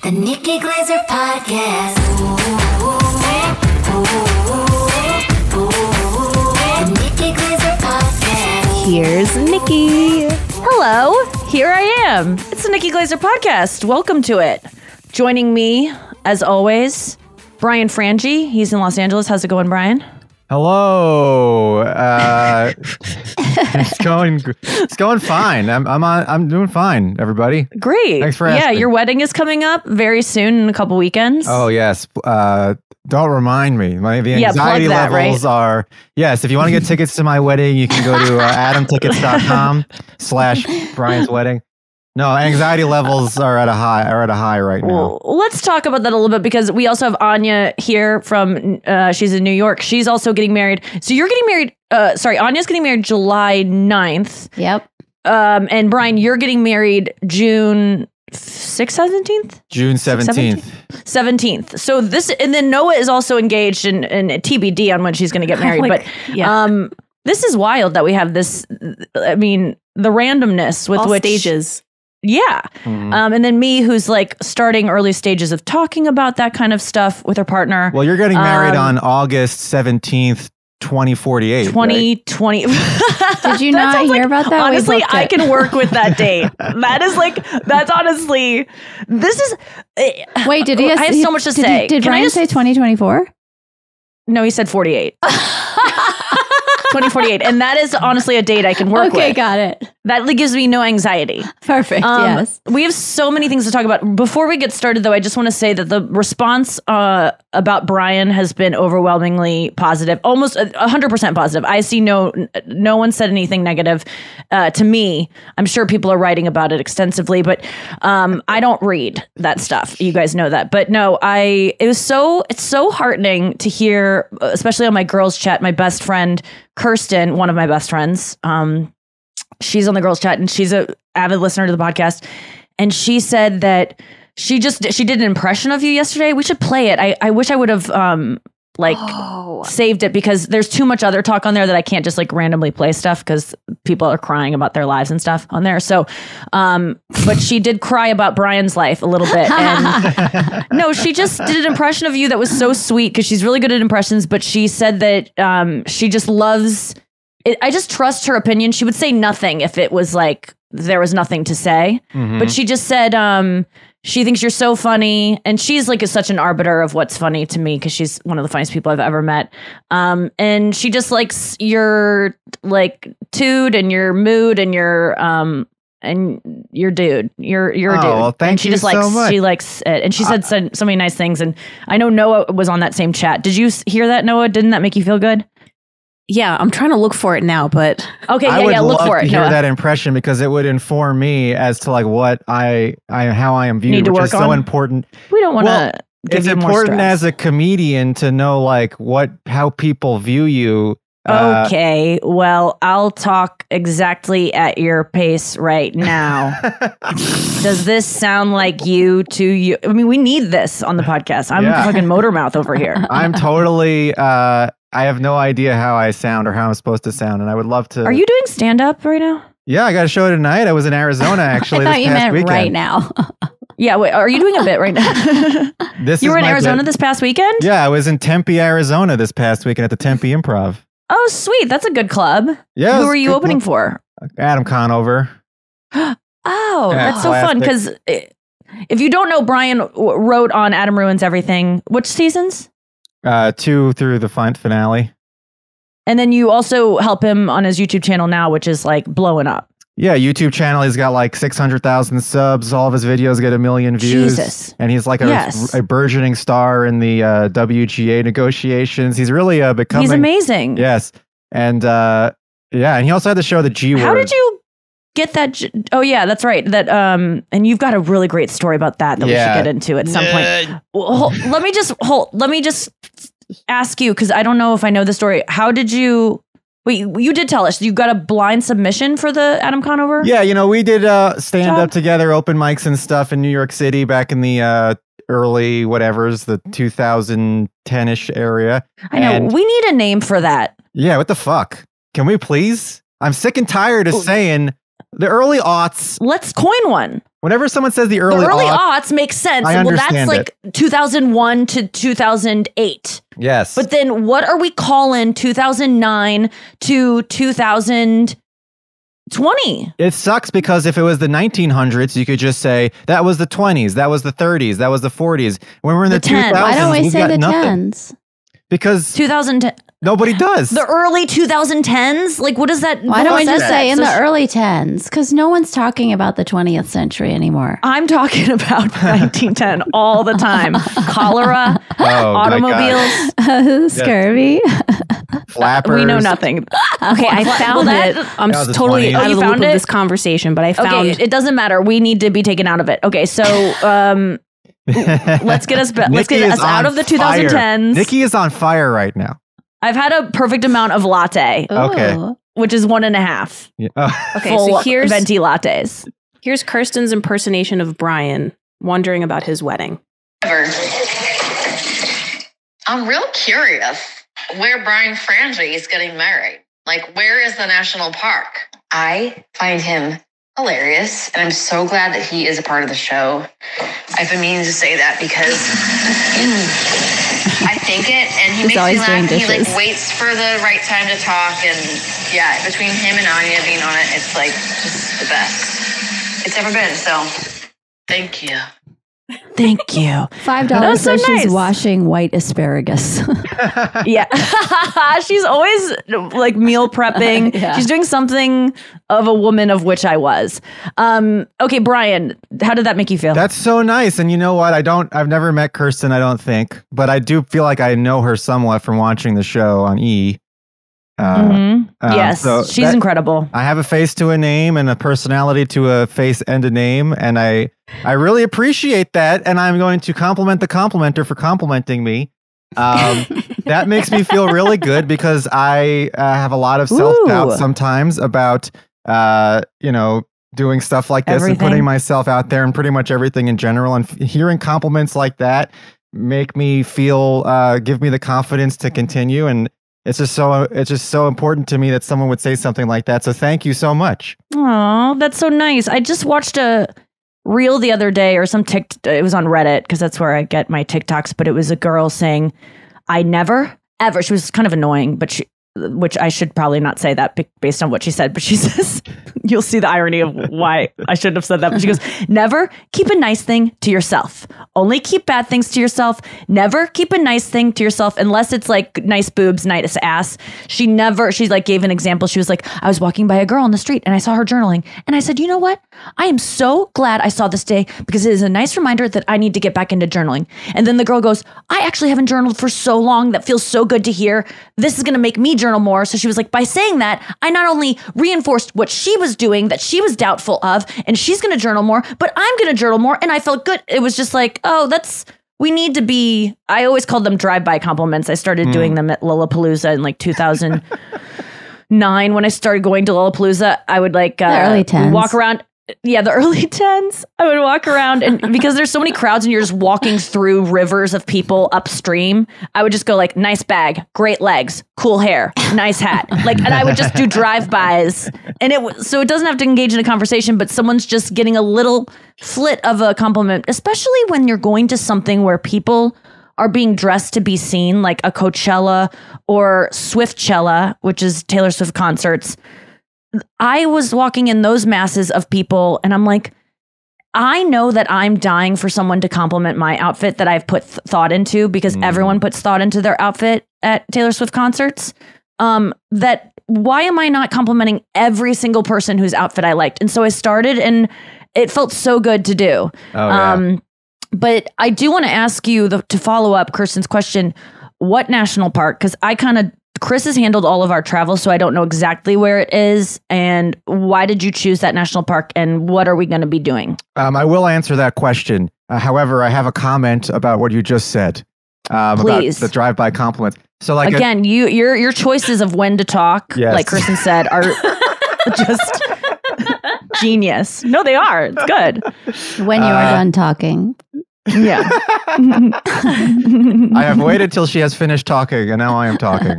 The Nikki Glaser Podcast. The Nikki Glaser Podcast. Here's Nikki. Hello, here I am. It's the Nikki Glaser Podcast. Welcome to it. Joining me, as always, Brian Frangie. He's in Los Angeles. How's it going, Brian? Hello. It's going fine. I'm doing fine, everybody. Great. Thanks for asking. Yeah, your wedding is coming up very soon in a couple weekends. Oh yes. Don't remind me. The anxiety levels are. Yes. If you want to get tickets to my wedding, you can go to adamtickets.com/Brian's wedding. No, anxiety levels are at a high right now. Well, let's talk about that a little bit because we also have Anya here from, she's in New York. She's also getting married. So you're getting married, Anya's getting married July 9th. Yep. And Brian, you're getting married June 17th? June 17th. 17th. So this, and then Noah is also engaged in TBD on when she's going to get married. This is wild that we have this, I mean, the randomness with all which stages. Yeah. Mm-hmm. And then me, who's like starting early stages of talking about that kind of stuff with her partner. Well, you're getting married on August 17th, 2048. 2020. Did you not hear about that? Honestly, I can work with that date. That's honestly, this is. Wait, did he? I have so much to say. Did Brian say 2024? No, he said 48. 2048. And that is honestly a date I can work with. Okay, got it. That gives me no anxiety. Perfect, yes. We have so many things to talk about. Before we get started, though, I just want to say that the response about Brian has been overwhelmingly positive, almost 100% positive. I see no one said anything negative to me. I'm sure people are writing about it extensively, but I don't read that stuff. You guys know that. But no, it's so heartening to hear, especially on my girls' chat, my best friend, Kerstin, one of my best friends, she's on the girls' chat and she's an avid listener to the podcast. And she said that she did an impression of you yesterday. We should play it. I wish I would have saved it because there's too much other talk on there that I can't just like randomly play stuff because people are crying about their lives and stuff on there. So, but she did cry about Brian's life a little bit. And no, she just did an impression of you that was so sweet because she's really good at impressions. But she said that she just loves it. I just trust her opinion. She would say nothing if it was like there was nothing to say. Mm-hmm. But she just said she thinks you're so funny. And she's like such an arbiter of what's funny to me because she's one of the funniest people I've ever met. And she just likes your like tude and your mood and your dude. You're a dude. Well, thank you so much. She likes it. And she said so many nice things. And I know Noah was on that same chat. Did you hear that, Noah? Didn't that make you feel good? Yeah, I'm trying to look for it now, but okay, I would look for it. To hear that impression because it would inform me as to like what how I am viewed, which is so important. We don't want to. It's important as a comedian to know like how people view you. Okay, well, I'll talk exactly at your pace right now. Does this sound like you to you? I mean, we need this on the podcast. I'm fucking motor mouth over here. I'm totally. I have no idea how I sound or how I'm supposed to sound, and I would love to. Are you doing stand-up right now? Yeah, I got a show tonight. I was in Arizona actually. I thought you meant weekend. right now. Yeah, wait, are you doing a bit right now? You were in Arizona this past weekend? Yeah, I was in Tempe, Arizona this past weekend at the Tempe Improv. Oh, sweet. That's a good club. Yeah. Who were you opening for? Adam Conover. Oh, that's so fun. Because if you don't know, Brian wrote on Adam Ruins Everything. Which seasons? 2 through the finale. And then you also help him on his YouTube channel now, which is like blowing up. Yeah, YouTube channel. He's got like 600,000 subs. All of his videos get 1 million views. Jesus. And he's like a burgeoning star in the WGA negotiations. He's really becoming. He's amazing. Yes. And and he also had the show The G Word. How did you get that? Oh yeah, that's right. That and you've got a really great story about that we should get into at some point. Let me just ask you because I don't know if I know the story. How did you? Wait, you did tell us you got a blind submission for the Adam Conover? Yeah, we did stand up together, open mics and stuff in New York City back in the early whatevers, the 2010-ish area. I know. We need a name for that. Yeah, what the fuck? Can we please? I'm sick and tired of saying The early aughts. Let's coin one. Whenever someone says the The early aughts makes sense. I Well, that's understand like 2001 to 2008. Yes. But then what are we calling 2009 to 2020? It sucks because if it was the 1900s, you could just say that was the 20s, that was the 30s, that was the 40s. When we're in the 10s. 2000s, Why don't we we've say got the nothing. tens? Because 2010. nobody does. The early 2010s? Like, what does that? Why don't we just that? say in So the early tens? Because no one's talking about the 20th century anymore. I'm talking about 1910 all the time. Cholera, Oh, my automobiles. Scurvy. Flappers. We know nothing. Okay, I found that- it. I'm That was the totally 20s. out of You the found loop of it? this conversation, but I found Okay, it doesn't matter. We need to be taken out of it. Okay, so let's get us Nikki is out on of the fire. 2010s. Nikki is on fire right now. I've had a perfect amount of latte, Okay. Ooh. which is 1.5 Yeah. Okay, full so here's venti lattes. Kirstin's impersonation of Brian wondering about his wedding. I'm real curious where Brian Frangie is getting married. Like, where is the national park? I find him hilarious, and I'm so glad that he is a part of the show. I've been meaning to say that because I think it, and he He's makes me always laugh. doing And he like dishes. waits for the right time to talk, and yeah, between him and Anya being on it, it's like just the best it's ever been. So, thank you. Thank you. $5 was so says she's nice. washing white asparagus. Yeah. She's always like meal prepping. Yeah. She's doing something of a woman of which I was. Okay, Brian, how did that make you feel? That's so nice. And you know what? I've never met Kerstin, I don't think, but I do feel like I know her somewhat from watching the show on E. Yes, so she's that- incredible. I have a face to a name and a personality to a face and a name. And I really appreciate that. And I'm going to compliment the complimenter for complimenting me. That makes me feel really good because I have a lot of self-doubt Ooh. sometimes about, doing stuff like this and Everything. putting myself out there and pretty much everything in general. And hearing compliments like that make me feel, give me the confidence to continue. And it's just so important to me that someone would say something like that. So thank you so much. Oh, that's so nice. I just watched a reel the other day or it was on Reddit because that's where I get my TikToks, but it was a girl saying, I never, ever, she was kind of annoying, but which I should probably not say that based on what she said, but she says, you'll see the irony of why I shouldn't have said that. But she goes, never keep a nice thing to yourself. Only keep bad things to yourself. Never keep a nice thing to yourself unless it's like nice boobs, nice ass. She like gave an example. She was like, I was walking by a girl on the street and I saw her journaling. And I said, you know what? I am so glad I saw this day because it is a nice reminder that I need to get back into journaling. And then the girl goes, I actually haven't journaled for so long. That feels so good to hear. This is going to make me journal more. So she was like, by saying that, I not only reinforced what she was doing that she was doubtful of, and she's going to journal more, but I'm going to journal more. And I felt good. It was just like, oh, we need to be, I always called them drive-by compliments. I started doing them at Lollapalooza in like 2009. When I started going to Lollapalooza, I would like early 10s. walk around. Yeah, the early 10s. I would walk around and because there's so many crowds and you're just walking through rivers of people upstream, I would just go like, nice bag, great legs, cool hair, nice hat. Like, and I would just do drive-bys. And so it doesn't have to engage in a conversation, but someone's just getting a little flit of a compliment, especially when you're going to something where people are being dressed to be seen, like a Coachella or Swiftchella, which is Taylor Swift concerts. I was walking in those masses of people and I'm like, I know that I'm dying for someone to compliment my outfit that I've put thought into because everyone puts thought into their outfit at Taylor Swift concerts. That why am I not complimenting every single person whose outfit I liked? And so I started and it felt so good to do. But I do want to ask you to follow up Kirstin's question, what national park? Because Chris has handled all of our travel, so I don't know exactly where it is. And why did you choose that national park? And what are we going to be doing? I will answer that question. However, I have a comment about what you just said. Please. About the drive-by compliments. So, like, again, your choices of when to talk, Yes. like Kerstin said, are just genius. No, they are. It's good. When you are done talking. Yeah. I have waited till she has finished talking, and now I am talking.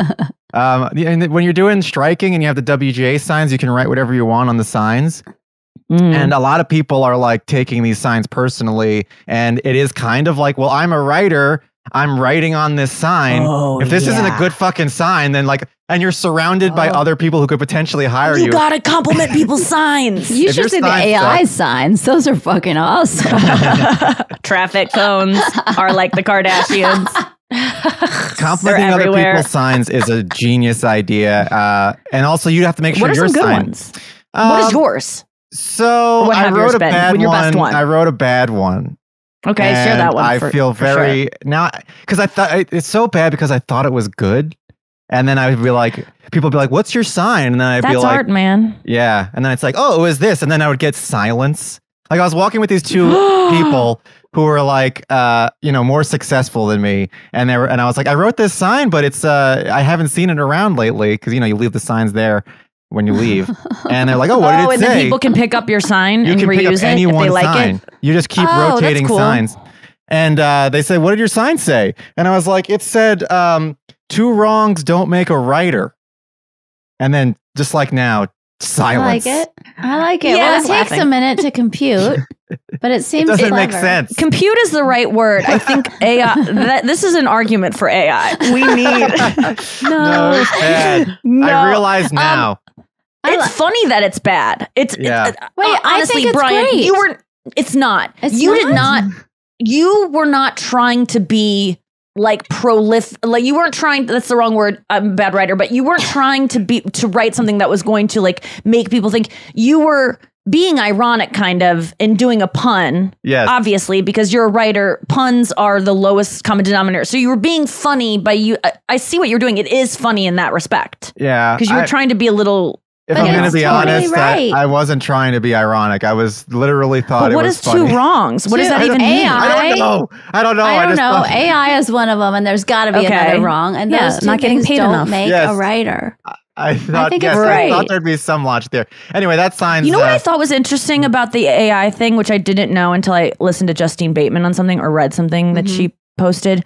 And when you're doing striking and you have the WGA signs, you can write whatever you want on the signs. And a lot of people are like taking these signs personally. And it is kind of like, well, I'm a writer. I'm writing on this sign. If this isn't a good fucking sign, then like, and you're surrounded by other people who could potentially hire you. You gotta compliment people's signs. You should see the AI signs. Those are fucking awesome. Traffic cones are like the Kardashians. Complimenting other people's signs is a genius idea. And also you have to make sure what are your some good sign. ones? What is yours? So What I have wrote yours a been? bad Your one. best one. I wrote a bad one. Okay, share that one. I feel very sure. now because I thought it's so bad because I thought it was good, and then I'd be like, people would be like, "What's your sign?" And then I'd be That's like, art, man. "Yeah," and then it's like, "Oh, it was this," and then I would get silence. Like I was walking with these two people who were like, more successful than me, and I was like, "I wrote this sign, but it's I haven't seen it around lately because you leave the signs there." When you leave, and they're like, "Oh, what did it and say?" then people can pick up your sign You and can pick reuse up it any if one they like sign. it. You just keep Oh, that's rotating cool. signs. And they say, "What did your sign say?" And I was like, "It said, 2 wrongs don't make a writer." And then just like now, silence. I like it. Yeah, Well, I it was takes laughing. a minute to compute, but it seems Doesn't clever. make sense. Compute is the right word. I think AI. This is an argument for AI. We need. No, it's bad. No. I realize now. It's funny that it's bad. It's Yeah. Wait, I honestly, think it's Brian, great. you were. It's not. It's you did not? not. You were not trying to be like prolific. Like you weren't trying. That's the wrong word. I'm a bad writer, but you weren't trying to write something that was going to like make people think. You were being ironic, kind of, and doing a pun. Yes. Obviously, because you're a writer, puns are the lowest common denominator. So you were being funny by you. I see what you're doing. It is funny in that respect. Yeah. Because you were trying to be a little. If But I'm going to it's be totally honest, right. I wasn't trying to be ironic. I was literally thought But it what was is funny. 2 wrongs? What does that even mean? AI. I don't know. I don't just know. thought- AI is one of them, and there's got to be Okay. another wrong. And Yeah, those two not getting things paid don't enough. make Yes. a writer. I thought, think yes, it's I thought great. there'd be some logic there. Anyway, that signs. You know what I thought was interesting about the AI thing, which I didn't know until I listened to Justine Bateman on something or read something that she posted.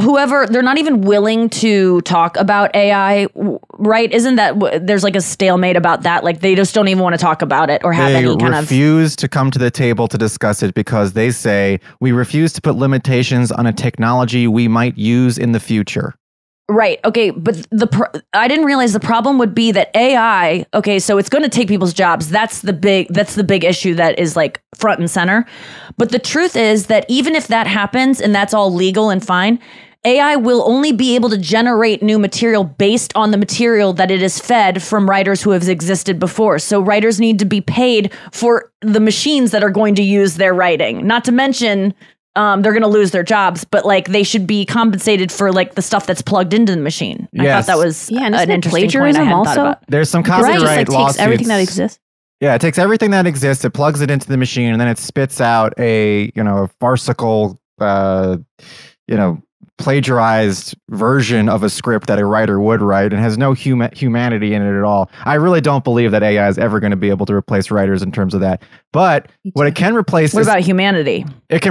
Whoever, they're not even willing to talk about AI, right? Isn't that there's like a stalemate about that? Like they just don't even want to talk about it or have They any kind of. refuse to come to the table to discuss it because they say we refuse to put limitations on a technology we might use in the future. Right. Okay. But I didn't realize the problem would be that AI. Okay. So it's going to take people's jobs. That's the big issue that is like front and center. But the truth is that even if that happens and that's all legal and fine, AI will only be able to generate new material based on the material that it is fed from writers who have existed before. So writers need to be paid for the machines that are going to use their writing. Not to mention they're going to lose their jobs, but like they should be compensated for like the stuff that's plugged into the machine. I Yes. thought that was and an isn't it interesting plagiarism point I hadn't also? thought about. There's some Right, copyright just like lawsuits. takes everything that exists. Yeah, it takes everything that exists, it plugs it into the machine, and then it spits out a farcical, plagiarized version of a script that a writer would write, and has no humanity in it at all. I really don't believe that AI is ever going to be able to replace writers in terms of that. But what it can replace What is about humanity? if it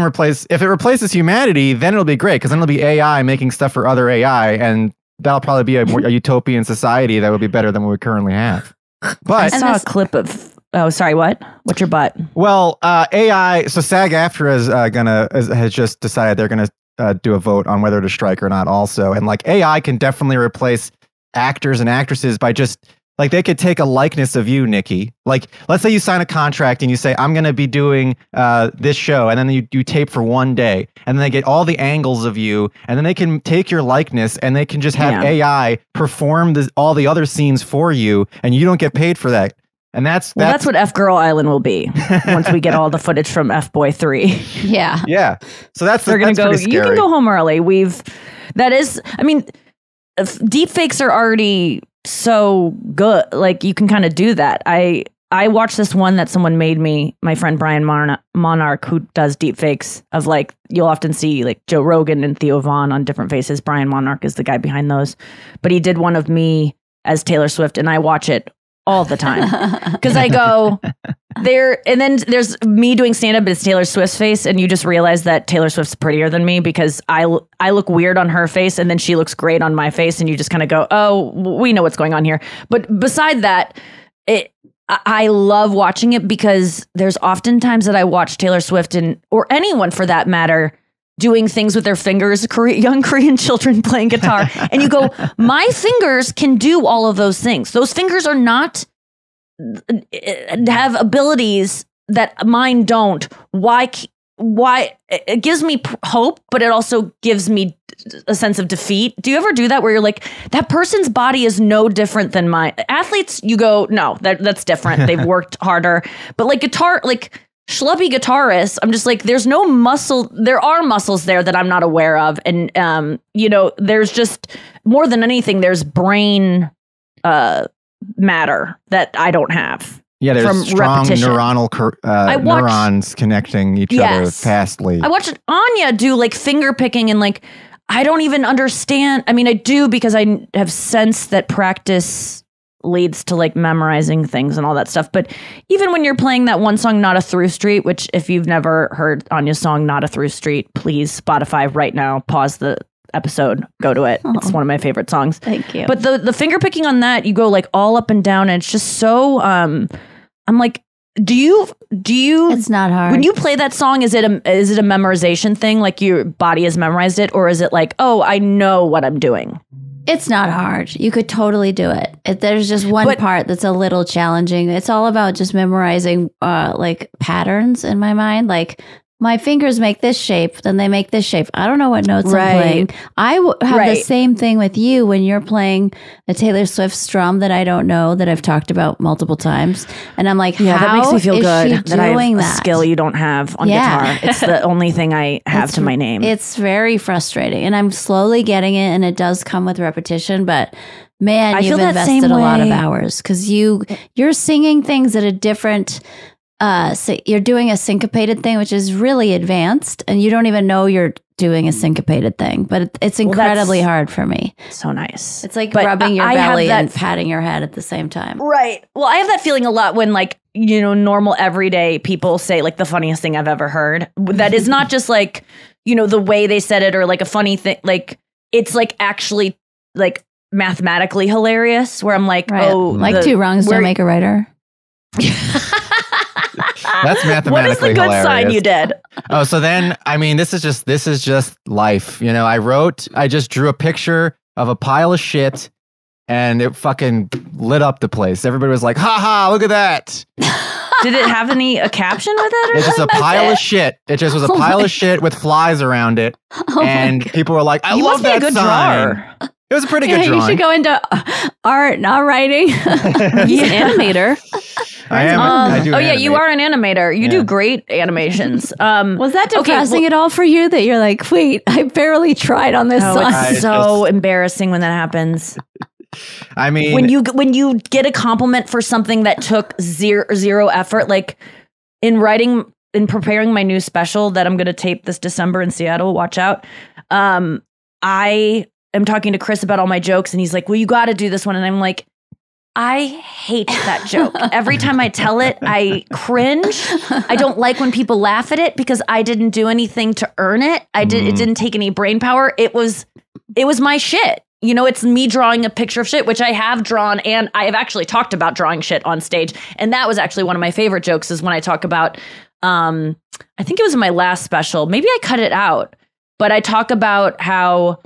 replaces humanity, then it'll be great because then it'll be AI making stuff for other AI, and that'll probably be a utopian society that would be better than what we currently have. I But saw a clip of. Oh, sorry. What? What's your butt? well, AI. So SAG-AFTRA has just decided they're gonna do a vote on whether to strike or not. Also, and like AI can definitely replace actors and actresses by just like they could take a likeness of you, Nikki. Like, let's say you sign a contract and you say, I'm going to be doing this show. And then you tape for 1 day. And then they get all the angles of you. And then they can take your likeness and they can just have AI perform all the other scenes for you. And you don't get paid for that. And that's what F Girl Island will be once we get all the footage from F Boy 3. Yeah. Yeah. So They're going to go, pretty you can scary. go home early. Deepfakes are already so good. Like you can kind of do that. I watched this one that someone made me, my friend Brian Monarch, who does deepfakes of like, you'll often see like Joe Rogan and Theo Vaughn on different faces. Brian Monarch is the guy behind those. But he did one of me as Taylor Swift, and I watch it all the time because I go there, and then there's me doing stand-up. It's Taylor Swift's face, and you just realize that Taylor Swift's prettier than me because I look weird on her face, and then she looks great on my face, and you just kind of go, oh, we know what's going on here. But beside that, I love watching it because there's often times that I watch Taylor Swift or anyone for that matter doing things with their fingers, young Korean children playing guitar. And you go, my fingers can do all of those things. Those fingers are not have abilities that mine don't. Why it gives me hope, but it also gives me a sense of defeat. Do you ever do that where you're like, that person's body is no different than mine? Athletes, you go, no, that's different. They've worked harder. But like schlubby guitarists, I'm just like, there's no muscle. There are muscles there that I'm not aware of. And, there's just more than anything, there's brain matter that I don't have. Yeah, there's from strong repetition. neuronal neurons connecting each other fastly. I watched Anya do like finger picking and like, I don't even understand. I mean, I do because I have sensed that practice leads to like memorizing things and all that stuff. But even when you're playing that one song, Not a Through Street, which if you've never heard Anya's song, Not a Through Street, please Spotify right now, pause the episode, go to it. It's one of my favorite songs. Thank you. But the finger picking on that, you go like all up and down, and it's just so, I'm like, do you It's not hard. when you play that song, is it a memorization thing, like your body has memorized it, or is it like, oh, I know what I'm doing? It's not hard. You could totally do it. There's just one part that's a little challenging. It's all about just memorizing like patterns in my mind. Like my fingers make this shape, then they make this shape. I don't know what notes I'm playing. I have the same thing with you when you're playing a Taylor Swift strum that I don't know, that I've talked about multiple times. And I'm like, Yeah, that makes me feel good that I have doing a that? skill you don't have on guitar. It's the only thing I have to my name. It's very frustrating, and I'm slowly getting it, and it does come with repetition, but man, I you've feel that invested same a lot of way. hours because you're singing things at a different you're doing a syncopated thing, which is really advanced, and you don't even know you're doing a syncopated thing, but it's incredibly hard for me. So nice. It's like But rubbing your I have belly that- and patting your head at the same time. Right. Well, I have that feeling a lot when like, normal everyday people say like the funniest thing I've ever heard. That is not just like, the way they said it or like a funny thing. Like it's like actually like mathematically hilarious where I'm like, Right. oh, like two wrongs don't make a righter. That's mathematically what is the good hilarious. sign you did? Oh, so then, I mean, this is just life. I just drew a picture of a pile of shit and it fucking lit up the place. Everybody was like, ha ha, look at that. Did it have a caption with it? Or It's just a something? pile of shit. It just was a pile of shit with flies around it. And people were like, I You love must be a that good sign. drawer. It was a pretty good You drawing. should go into art, not writing. He's an animator. I am. I do yeah, you animate. are an animator. You Yeah. do great animations. Was that okay, depressing at all for you that you're like, wait, I barely tried on this Oh, song? it's so embarrassing when that happens. I mean, When you get a compliment for something that took zero effort, like in preparing my new special that I'm going to tape this December in Seattle. Watch out. I am talking to Chris about all my jokes, and he's like, "Well, you got to do this one," and I'm like, I hate that joke. Every time I tell it, I cringe. I don't like when people laugh at it because I didn't do anything to earn it. It didn't take any brain power. It was my shit. It's me drawing a picture of shit, which I have drawn, and I have actually talked about drawing shit on stage. And that was actually one of my favorite jokes is when I talk about, I think it was in my last special. Maybe I cut it out, but I talk about how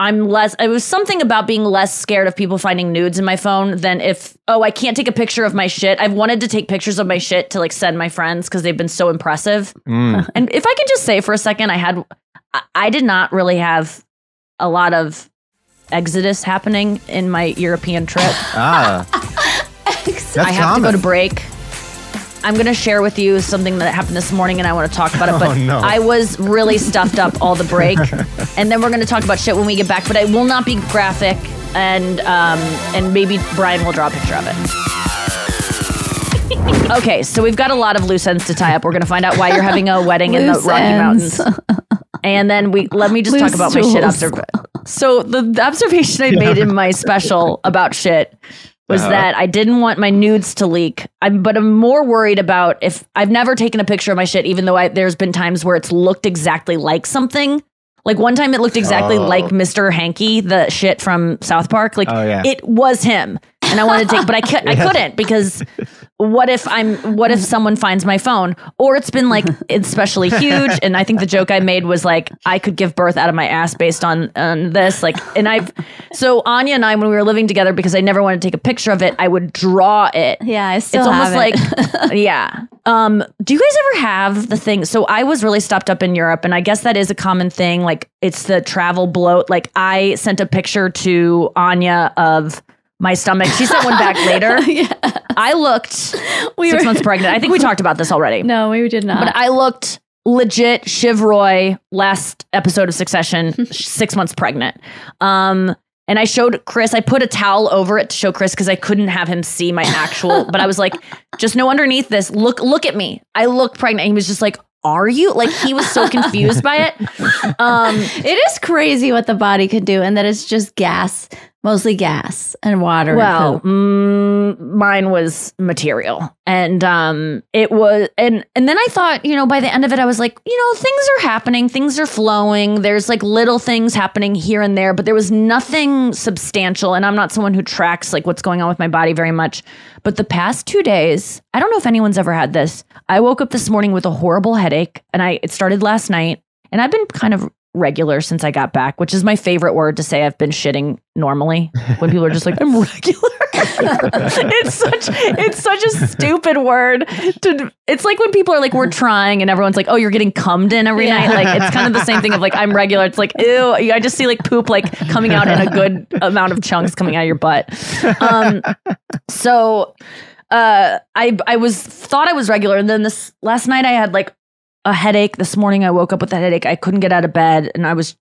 it was something about being less scared of people finding nudes in my phone than I can't take a picture of my shit. I've wanted to take pictures of my shit to like send my friends because they've been so impressive. And if I can just say for a second, I did not really have a lot of exodus happening in my European trip. that's I have common. to go to break. I'm going to share with you something that happened this morning and I want to talk about it. But no. I was really stuffed up all the break. And then we're going to talk about shit when we get back. But it will not be graphic. And maybe Brian will draw a picture of it. Okay, so we've got a lot of loose ends to tie up. We're going to find out why you're having a wedding in the Loose Rocky ends. Mountains. And then let me just talk about my shit after. So the observation I made in my special about shit was that I didn't want my nudes to leak. But I'm more worried about if I've never taken a picture of my shit, even though there's been times where it's looked exactly like something. Like one time it looked exactly like Mr. Hanky, the shit from South Park. Like it was him. And I wanted to take, but I couldn't because what if someone finds my phone, or it's been like especially huge. And I think the joke I made was like, I could give birth out of my ass based on this. Like, so Anya and I, when we were living together, because I never wanted to take a picture of it, I would draw it. Yeah, I still It's have almost it. like, yeah. Do you guys ever have the thing? So I was really stopped up in Europe, and I guess that is a common thing. Like it's the travel bloat. Like I sent a picture to Anya of my stomach. She sent one back later. Yes. I looked 6 months pregnant. I think we talked about this already. No, we did not. But I looked legit Shiv Roy last episode of Succession, 6 months pregnant. And I showed Chris, I put a towel over it to show Chris because I couldn't have him see my actual, but I was like, just know underneath this, look at me. I look pregnant. And he was just like, are you? Like he was so confused by it. It is crazy what the body could do, and that it's just gas, mostly gas and water. Well, mine was material, and it was, and then I thought, by the end of it, I was like, things are happening, things are flowing. There's like little things happening here and there, but there was nothing substantial. And I'm not someone who tracks like what's going on with my body very much. But the past 2 days, I don't know if anyone's ever had this. I woke up this morning with a horrible headache, and it started last night, and I've been kind of regular since I got back, which is my favorite word to say I've been shitting normally. When people are just like, I'm regular. It's such a stupid word. It's like when people are like, we're trying, and everyone's like, oh, you're getting cummed in every night. Like it's kind of the same thing of like, I'm regular. It's like, ew, I just see like poop like coming out in a good amount of chunks coming out of your butt. So I thought I was regular, and then this last night I had like a headache. This morning I woke up with a headache. I couldn't get out of bed, and I was,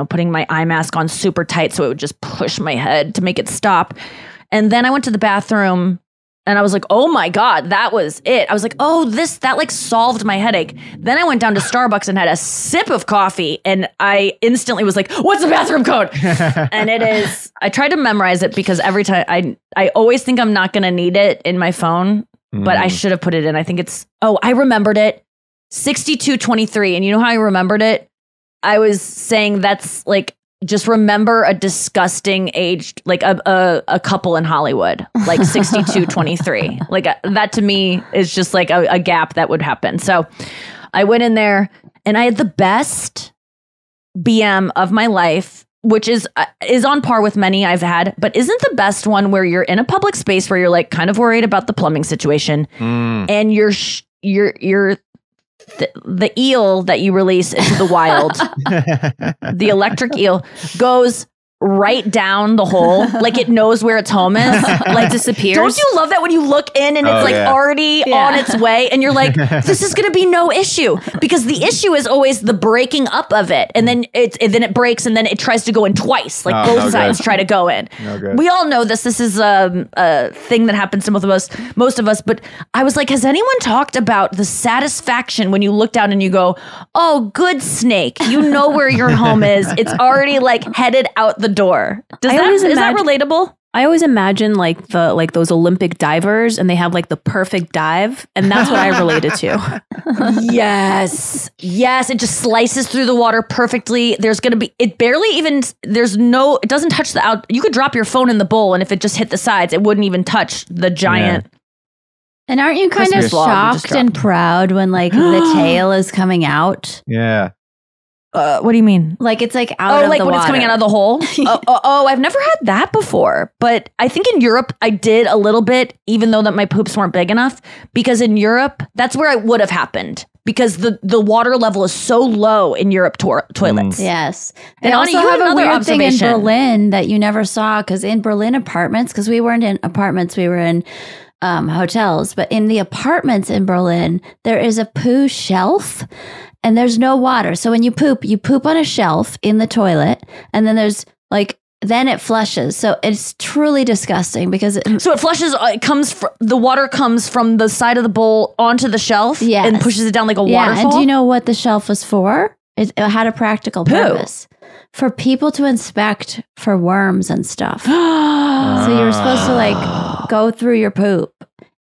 putting my eye mask on super tight so it would just push my head to make it stop. And then I went to the bathroom, and I was like, oh my God, that was it. I was like, oh, that like solved my headache. Then I went down to Starbucks and had a sip of coffee, and I instantly was like, what's the bathroom code? And it is, I tried to memorize it because every time I always think I'm not going to need it in my phone, but I should have put it in. I think I remembered it. 6223. And you know how I remembered it? I was saying that's like, just remember a disgusting age, like a couple in Hollywood, like 6223. Like that to me is just like a gap that would happen. So I went in there and I had the best BM of my life, which is on par with many I've had, but isn't the best one where you're in a public space where you're like kind of worried about the plumbing situation, and you're the eel that you release into the wild, the electric eel, goes right down the hole, like it knows where its home is, like disappears. Don't you love that when you look in and it's already on its way, and you're like, this is going to be no issue, because the issue is always the breaking up of it, and then it breaks, and then it tries to go in twice, like both sides try to go in. We all know this. This is a thing that happens to most of us. But I was like, has anyone talked about the satisfaction when you look down and you go, oh, good snake, you know where your home is. It's already like headed out the door. Is that relatable? I always imagine like those Olympic divers, and they have like the perfect dive, and that's what I related to. Yes, it just slices through the water perfectly. It doesn't touch the out. You could drop your phone in the bowl, and if it just hit the sides, it wouldn't even touch the giant. Yeah. And aren't you kind of shocked and proud when like the tail is coming out? Yeah. What do you mean? Like it's like out of like the when water. it's coming out of the hole? I've never had that before. But I think in Europe I did a little bit, even though that my poops weren't big enough. Because in Europe, that's where it would have happened. Because the water level is so low in Europe toilets. Yes. And they also Anya, have a weird thing in observation. Berlin that you never saw, because in Berlin apartments, because we weren't in apartments, we were in hotels. But in the apartments in Berlin, there is a poo shelf. And there's no water. So when you poop on a shelf in the toilet, and then there's like, then it flushes. So it's truly disgusting because so it flushes. The water comes from the side of the bowl onto the shelf, and pushes it down like a waterfall. And do you know what the shelf was for? It had a practical purpose. for people to inspect for worms and stuff. So you were supposed to like go through your poop.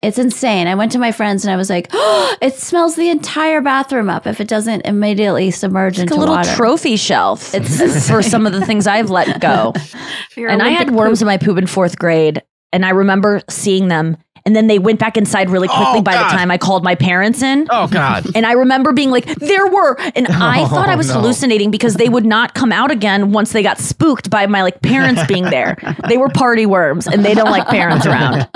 It's insane. I went to my friends and I was like, oh, it smells the entire bathroom up if it doesn't immediately submerge into a little water. trophy shelf. It's for some of the things I've let go. And I had worms in my poop in 4th grade, and I remember seeing them. And then they went back inside really quickly by the time I called my parents in. Oh, God. And I remember being like, there were. And I thought I was hallucinating because they would not come out again once they got spooked by my like parents being there. They were party worms and they don't like parents around.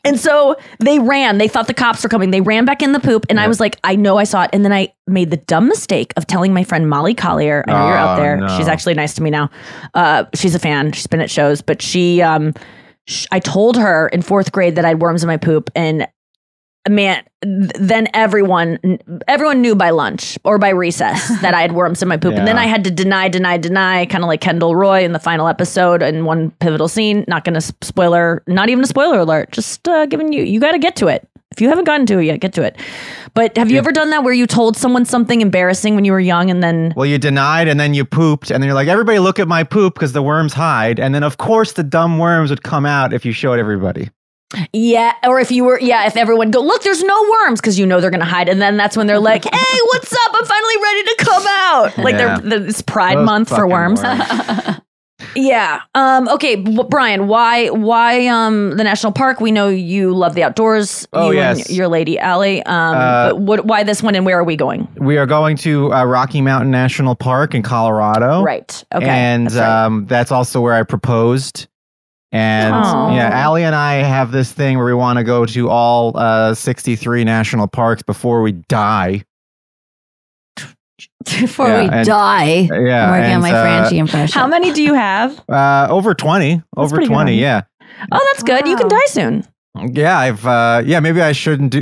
And so they ran. They thought the cops were coming. They ran back in the poop. And I was like, I know I saw it. And then I made the dumb mistake of telling my friend Molly Collier. I know you're out there. No. She's actually nice to me now. She's a fan. She's been at shows. But I told her in 4th grade that I had worms in my poop, and man, then everyone knew by lunch or by recess that I had worms in my poop. And then I had to deny, kind of like Kendall Roy in the final episode in one pivotal scene. Not even a spoiler alert, just giving you got to get to it. If you haven't gotten to it yet, get to it. But have you ever done that where you told someone something embarrassing when you were young and then... Well, you denied and then you pooped and then you're like, everybody look at my poop because the worms hide. And then, of course, the dumb worms would come out if you showed everybody. Yeah, or if everyone go, look, there's no worms because you know they're going to hide. And then that's when they're like, hey, what's up? I'm finally ready to come out. Like it's Pride Month for worms. Yeah. Okay, Brian, why the national park? We know you love the outdoors. Yes. And your lady Allie. But why this one and where are we going? We are going to Rocky Mountain National Park in Colorado. Right. Okay. And that's also where I proposed. And Allie and I have this thing where we want to go to all 63 national parks before we die. Before we die. Yeah. I'm working on my Frangie impression. How many do you have? Over 20. Over 20, yeah. Oh, that's good. You can die soon. Yeah, I've maybe I shouldn't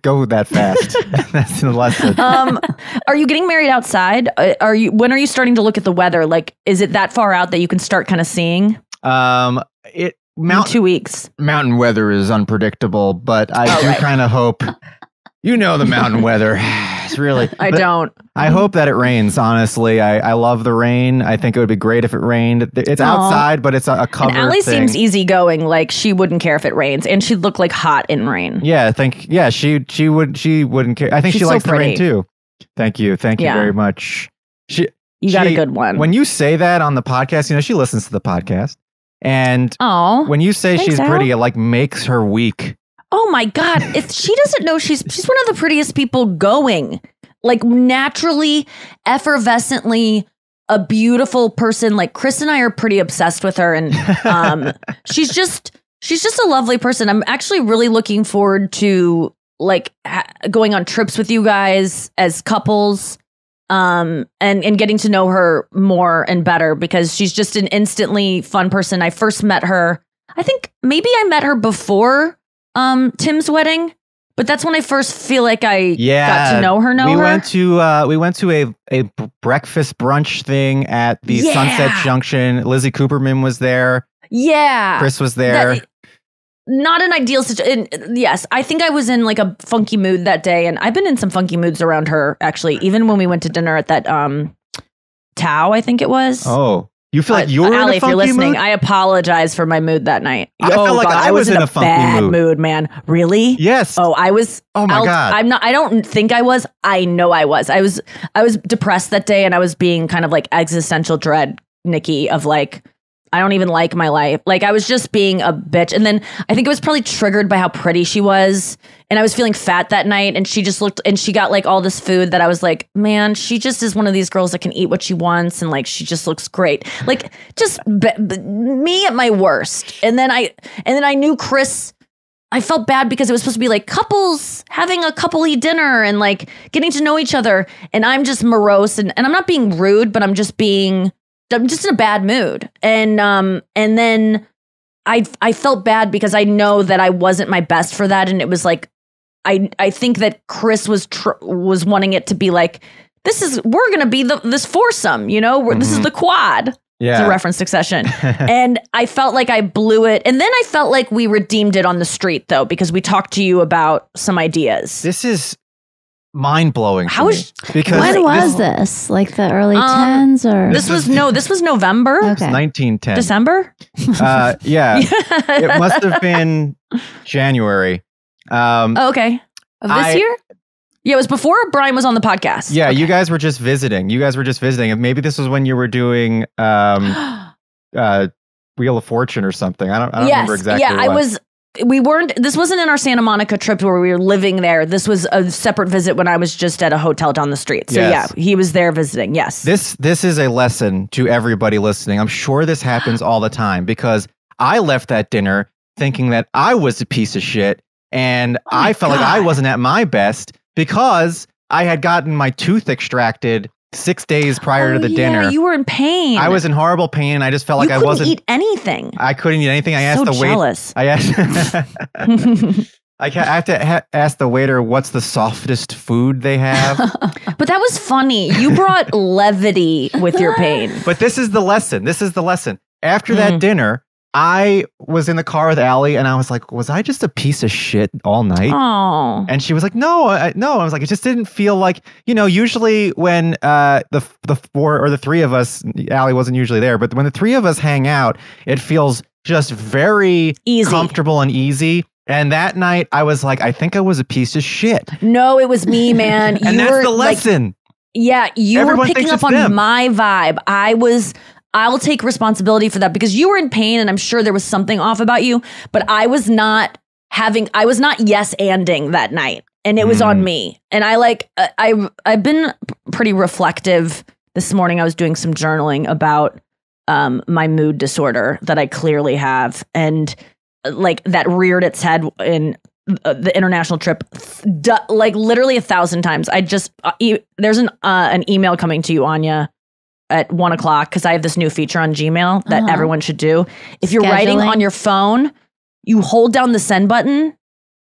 go that fast. That's the lesson. Are you getting married outside? When are you starting to look at the weather? Like, is it that far out that you can start kind of seeing? In 2 weeks. Mountain weather is unpredictable, but I do kind of hope. You know the mountain weather. It's really. I don't. I hope that it rains. Honestly, I love the rain. I think it would be great if it rained. It's outside, but it's a covered and Allie thing. seems easygoing. Like she wouldn't care if it rains, and she'd look like hot in rain. Yeah, I think. Yeah, she wouldn't care. I think she likes the rain too. Thank you very much. You got a good one. When you say that on the podcast, you know she listens to the podcast, and when you say she's pretty, it like makes her week. Oh my God. If she doesn't know, she's one of the prettiest people going. Like naturally, effervescently a beautiful person. Like Chris and I are pretty obsessed with her. And she's just a lovely person. I'm actually really looking forward to like going on trips with you guys as couples. And getting to know her more and better because she's just an instantly fun person. I first met her. I think maybe I met her before Tim's wedding, but that's when I first feel like I got to know her. We went to a breakfast brunch thing at the Sunset Junction. Lizzie Cooperman was there. Yeah. Chris was there. Not an ideal situation. Yes, I think I was in like a funky mood that day, and I've been in some funky moods around her actually. Even when we went to dinner at that Tao, I think it was. Oh. You feel like you were Allie, in a funky if you're listening, mood? I apologize for my mood that night. I felt like I was in a funky bad mood, man. Really? Yes. Oh, I was. Oh my God. I'm not. I don't think I was. I know I was. I was depressed that day, and I was being kind of like existential dread, Nikki, of like, I don't even like my life. Like I was just being a bitch. And then I think it was probably triggered by how pretty she was. And I was feeling fat that night. And she just looked, and she got like all this food that I was like, man, she just is one of these girls that can eat what she wants. And like, she just looks great. Like just me at my worst. And then I knew Chris, I felt bad because it was supposed to be like couples having a couple-y dinner and like getting to know each other. And I'm just morose and I'm not being rude, but I'm just in a bad mood. And then I felt bad because I know that I wasn't my best for that. And it was like, I think that Chris was wanting it to be like, we're going to be this foursome, you know, this is the quad. Yeah. It's a reference Succession. And I felt like I blew it. And then I felt like we redeemed it on the street though, because we talked to you about some ideas. This is mind-blowing to How me. is- because When was this? Like the early 10s or? This was November. It's Okay. 1910. December. Yeah. It must have been January. Oh, okay. Of this I- year? Yeah, it was before Brian was on the podcast. Yeah, you guys were just visiting. And maybe this was when you were doing Wheel of Fortune or something. I don't remember exactly. Yeah, what. This wasn't in our Santa Monica trip where we were living there. This was a separate visit when I was just at a hotel down the street. So Yes. yeah, he was there visiting. Yes. This is a lesson to everybody listening. I'm sure this happens all the time because I left that dinner thinking that I was a piece of shit and I felt like I wasn't at my best because I had gotten my tooth extracted 6 days prior to the dinner. Yeah, you were in pain. I was in horrible pain. I just felt like you I couldn't wasn't eat anything. I couldn't eat anything. I asked So the waiter. jealous. I asked. I have to ask the waiter what's the softest food they have. But that was funny. You brought levity with your pain. But this is the lesson. After Mm. that dinner, I was in the car with Allie, and I was like, "Was I just a piece of shit all night?" Oh. And she was like, "No, no." I was like, "It just didn't feel like Usually when the four or the three of us, Allie wasn't usually there, but when the three of us hang out, it feels just very Easy. comfortable and easy." And that night, I was like, "I think I was a piece of shit." No, it was me, man. And You that's were, the like, lesson. yeah, you Everyone were picking thinks up it's on them. my vibe. I'll take responsibility for that because you were in pain and I'm sure there was something off about you, but I was not yes-anding that night. And it was on me. And I've been pretty reflective this morning. I was doing some journaling about my mood disorder that I clearly have. And like that reared its head in the international trip, like literally 1,000 times. I just, there's an email coming to you, Anya, at 1:00 because I have this new feature on Gmail that everyone should do. If you're writing Scheduling. on your phone, you hold down the send button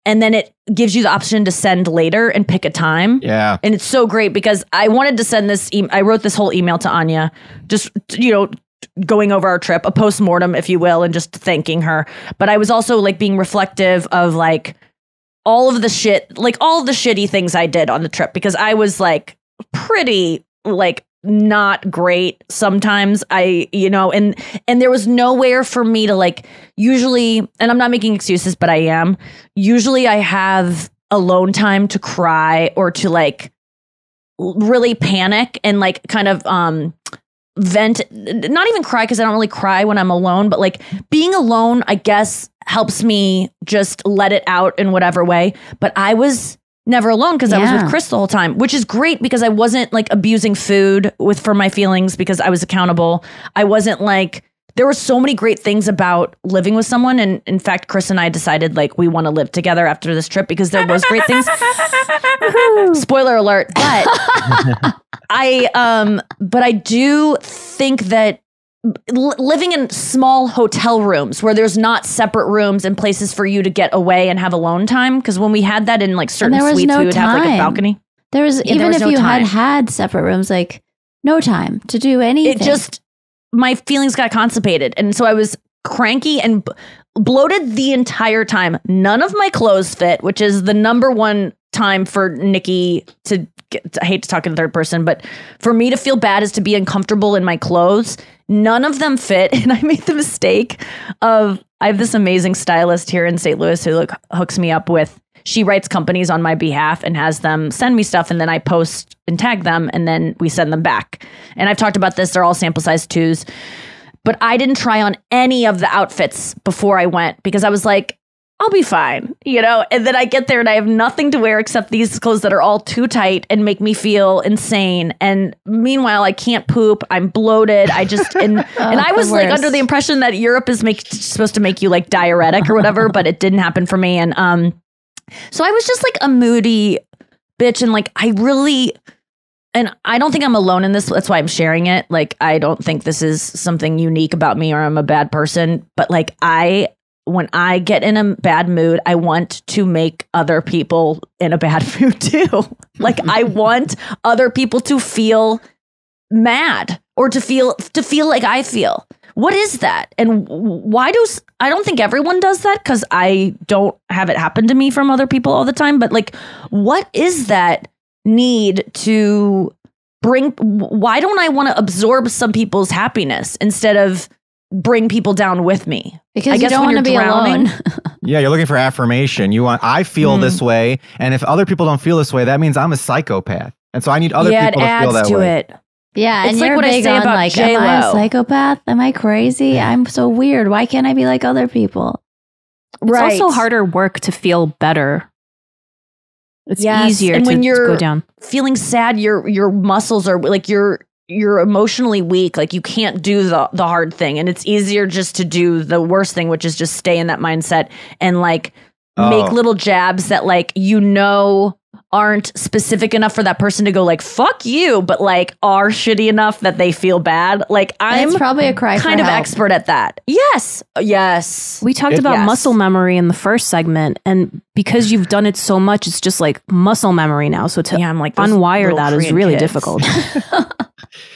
and then it gives you the option to send later and pick a time. Yeah. And it's so great because I wanted to send this. I wrote this whole email to Anya, just, going over our trip, a postmortem, if you will, and just thanking her. But I was also like being reflective of like all of the shitty things I did on the trip because I was like pretty like not great sometimes. And there was nowhere for me to like usually, and I'm not making excuses, but I am. Usually I have alone time to cry or to like really panic and like kind of vent, not even cry because I don't really cry when I'm alone, but like being alone, I guess, helps me just let it out in whatever way. But I was never alone because I was with Chris the whole time, which is great because I wasn't like abusing food for my feelings because I was accountable. I wasn't like, there were so many great things about living with someone. And in fact, Chris and I decided like we want to live together after this trip because there was great things. Spoiler alert. But I do think that living in small hotel rooms where there's not separate rooms and places for you to get away and have alone time. Because when we had that in like certain there was suites, no we would have like a time. balcony. There was, Yeah, even there was if no you time. had separate rooms, like no time to do anything. It just, my feelings got constipated. And so I was cranky and bloated the entire time. None of my clothes fit, which is the number one time for Nikki to get, I hate to talk in third person, but for me to feel bad is to be uncomfortable in my clothes. None of them fit. And I made the mistake of, I have this amazing stylist here in St. Louis who hooks me up with, she writes companies on my behalf and has them send me stuff. And then I post and tag them and then we send them back. And I've talked about this. They're all sample size 2s, but I didn't try on any of the outfits before I went because I was like, I'll be fine, and then I get there and I have nothing to wear except these clothes that are all too tight and make me feel insane. And meanwhile, I can't poop. I'm bloated. I just, and I was like under the impression that Europe is supposed to make you like diuretic or whatever, but it didn't happen for me. And so I was just like a moody bitch. And like, and I don't think I'm alone in this. That's why I'm sharing it. Like, I don't think this is something unique about me or I'm a bad person, but like when I get in a bad mood, I want to make other people in a bad mood too. Like I want other people to feel mad or to feel like I feel. What is that? And I don't think everyone does that because I don't have it happen to me from other people all the time. But like, what is that need to why don't I want to absorb some people's happiness instead of bring people down with me? Because you don't want to be alone. Yeah, you're looking for affirmation. I feel this way, and if other people don't feel this way, that means I'm a psychopath. And so I need other people to feel that way. It. Yeah, It's and like you're what I big say on about like, J-Lo. am I a psychopath? Am I crazy? I'm so weird. Why can't I be like other people? It's also harder work to feel better. It's easier and when to you're go down. feeling sad, your muscles are like you're emotionally weak. Like you can't do the hard thing, and it's easier just to do the worst thing, which is just stay in that mindset and like make little jabs that like aren't specific enough for that person to go like fuck you, but like are shitty enough that they feel bad. Like I'm It's probably a cry kind for of help. expert at that. Yes. We talked about Yes. muscle memory in the first segment, and because you've done it so much, it's just like muscle memory now. So to I'm like those unwire little that is Korean really kids difficult.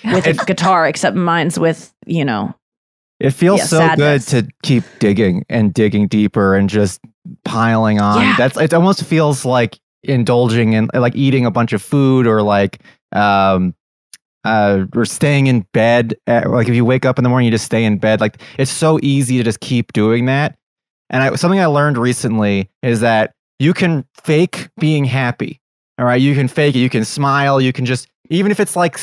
with a guitar, except mine's with It feels so sadness. good to keep digging and digging deeper and just piling on. Yeah. It almost feels like indulging in like eating a bunch of food or like or staying in bed. Like if you wake up in the morning, you just stay in bed. Like it's so easy to just keep doing that. And something I learned recently is that you can fake being happy. All right, you can fake it. You can smile. You can just, even if it's like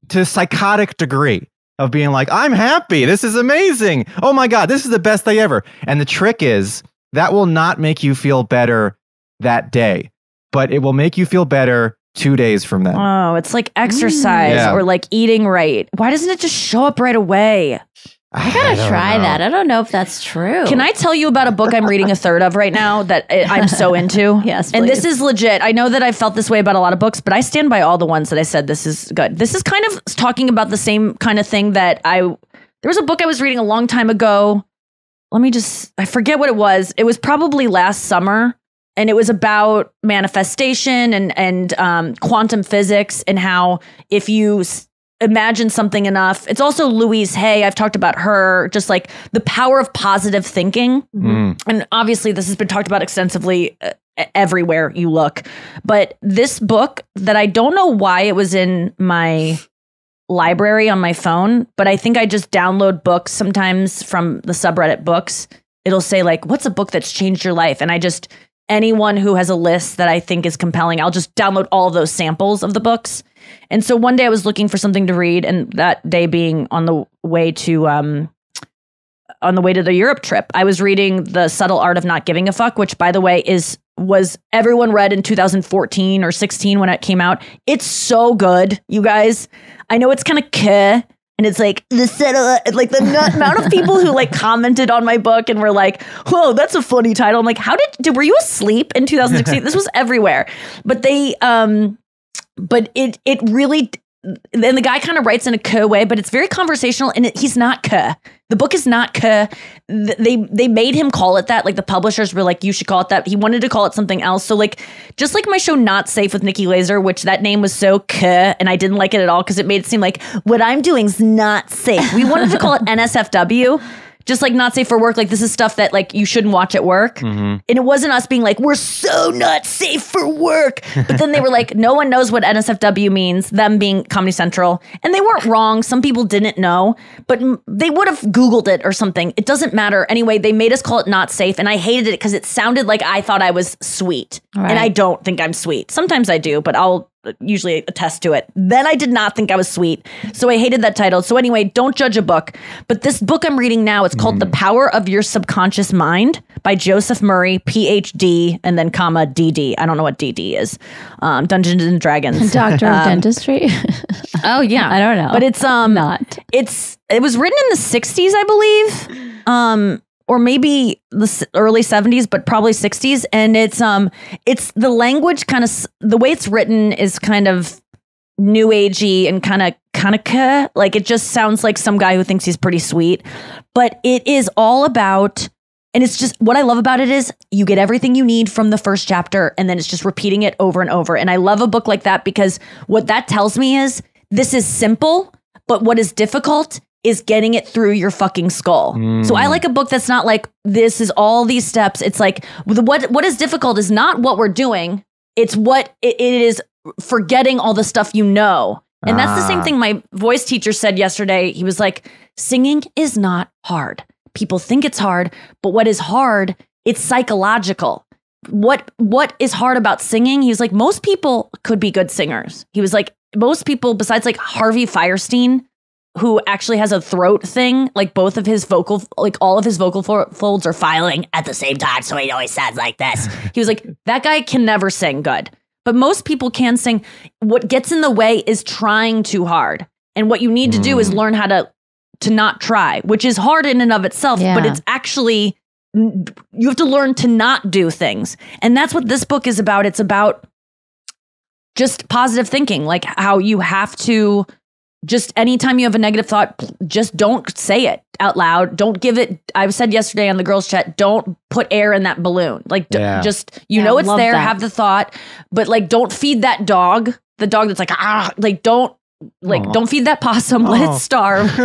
to a psychotic degree of being like, I'm happy. This is amazing. Oh my God, this is the best day ever. And the trick is that will not make you feel better that day, but it will make you feel better 2 days from then. Oh, it's like exercise Yeah. or like eating right. Why doesn't it just show up right away? I gotta don't try know. that. I don't know if that's true. Can I tell you about a book I'm reading a third of right now that I'm so into? Yes, And this please. is legit. I know that I've felt this way about a lot of books, but I stand by all the ones that I said this is good. This is kind of talking about the same kind of thing that there was a book I was reading a long time ago. I forget what it was. It was probably last summer. And it was about manifestation and quantum physics and how if you imagine something enough. It's also Louise Hay. I've talked about her, just like the power of positive thinking. And obviously this has been talked about extensively everywhere you look. But this book that I don't know why it was in my library on my phone, but I think I just download books sometimes from the subreddit books. It'll say like, what's a book that's changed your life? And anyone who has a list that I think is compelling, I'll just download all of those samples of the books. And so one day I was looking for something to read, and that day being on the way to the Europe trip, I was reading The Subtle Art of Not Giving a Fuck, which by the way was everyone read in 2014 or 16 when it came out. It's so good, you guys. I know it's kind of and it's like the amount of people who like commented on my book and were like, "Whoa, that's a funny title." I'm like, "How were you asleep in 2016?" This was everywhere, but but it really. Then the guy kind of writes in a way, but it's very conversational, and he's not The book is not They made him call it that. Like the publishers were like, you should call it that. He wanted to call it something else. So like, just like my show Not Safe with Nikki Glaser, which that name was so and I didn't like it at all because it made it seem like what I'm doing is not safe. We wanted to call it NSFW. Just like not safe for work. Like this is stuff that like you shouldn't watch at work. And it wasn't us being like, we're so not safe for work. But then they were like, no one knows what NSFW means, them being Comedy Central. And they weren't wrong. Some people didn't know, but they would have Googled it or something. It doesn't matter. Anyway, they made us call it not safe. And I hated it because it sounded like I thought I was sweet. Right. And I don't think I'm sweet. Sometimes I do, but I'll usually attest to it. Then I did not think I was sweet. So I hated that title. So anyway, don't judge a book. But this book I'm reading now, it's called The Power of Your Subconscious Mind by Joseph Murray, PhD, and then comma DD. I don't know what DD is. Dungeons and Dragons. Doctor of Dentistry? Oh yeah. I don't know. But it's Not. it was written in the 60s, I believe. Or maybe the early 70s, but probably 60s. And it's the language kind of, the way it's written is kind of new agey and kind of like it just sounds like some guy who thinks he's pretty sweet. But it is all about, and it's just, what I love about it is you get everything you need from the first chapter and then it's just repeating it over and over. And I love a book like that because what that tells me is this is simple, but what is difficult is getting it through your fucking skull. So I like a book that's not like, this is all these steps. It's like, what is difficult is not what we're doing. It's what it is forgetting all the stuff you know. And that's the same thing my voice teacher said yesterday. He was like, singing is not hard. People think it's hard, but what is hard, it's psychological. What is hard about singing? He was like, most people could be good singers. He was like, most people besides like Harvey Fierstein, who actually has a throat thing, like both of his vocal, like all of his vocal folds are filing at the same time. So he always sounds like this. He was like, that guy can never sing good, but most people can sing. What gets in the way is trying too hard. And what you need to do is learn how to not try, which is hard in and of itself, but it's actually, you have to learn to not do things. And that's what this book is about. It's about just positive thinking, like how you have to just anytime you have a negative thought, just don't say it out loud. Don't give it. I said yesterday on the girls chat, don't put air in that balloon. Like just, know it's there, have the thought, but like, don't feed that dog, the dog that's like, don't feed that possum, let it starve.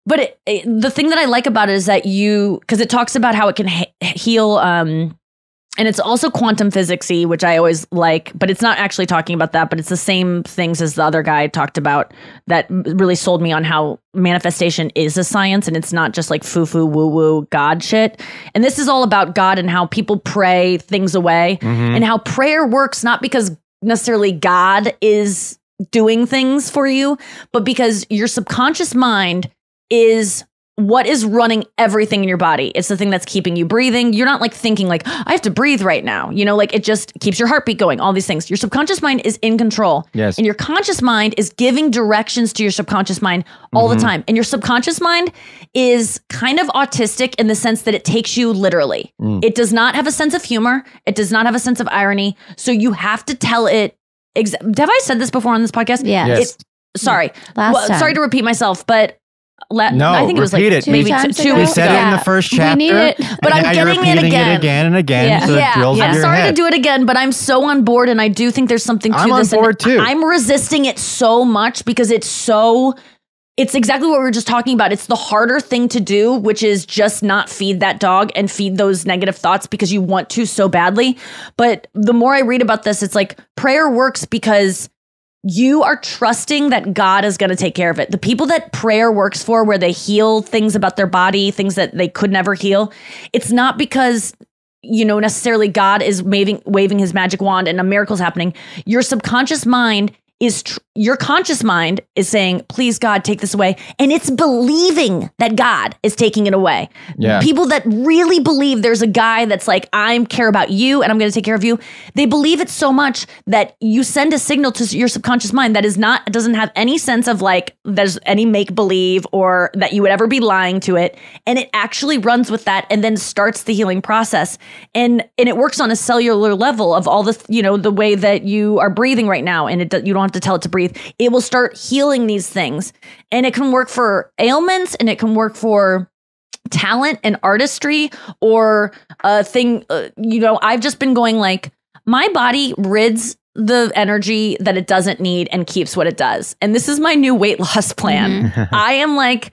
But the thing that I like about it is that because it talks about how it can heal, and it's also quantum physics-y, which I always like, but it's not actually talking about that, but it's the same things as the other guy talked about that really sold me on how manifestation is a science and it's not just like foo-foo, woo-woo, God shit. And this is all about God and how people pray things away and how prayer works not because necessarily God is doing things for you, but because your subconscious mind is what is running everything in your body. It's the thing that's keeping you breathing. You're not like thinking like, I have to breathe right now. Like it just keeps your heartbeat going, all these things. Your subconscious mind is in control. Yes. And your conscious mind is giving directions to your subconscious mind all the time. And your subconscious mind is kind of autistic in the sense that it takes you literally. It does not have a sense of humor. It does not have a sense of irony. So you have to tell it. Have I said this before on this podcast? Yeah. Yes. Sorry. Last time. Sorry to repeat myself, but No, I think it was like repeat it. two weeks We ago. said it in the first chapter. We need it. But I'm and now getting you're it repeating again. it again and again. Yeah. So it drills in I'm your sorry head. to do it again, but I'm so on board, and I do think there's something to I'm this. on board and too. I'm resisting it so much because it's exactly what we were just talking about. It's the harder thing to do, which is just not feed that dog and feed those negative thoughts because you want to so badly. But the more I read about this, it's like prayer works because you are trusting that God is going to take care of it. The people that prayer works for, where they heal things about their body, things that they could never heal, it's not because, necessarily God is waving his magic wand and a miracle's happening. Your subconscious mind your conscious mind is saying, please God, take this away. And it's believing that God is taking it away. Yeah. People that really believe there's a guy that's like, I care about you and I'm going to take care of you. They believe it so much that you send a signal to your subconscious mind that doesn't have any sense of like, there's any make believe or that you would ever be lying to it. And it actually runs with that and then starts the healing process. And it works on a cellular level of all this, the way that you are breathing right now. And you don't have to tell it to breathe. It will start healing these things. And it can work for ailments and it can work for talent and artistry or a thing. I've just been going like, my body rids the energy that it doesn't need and keeps what it does. And this is my new weight loss plan. I am like,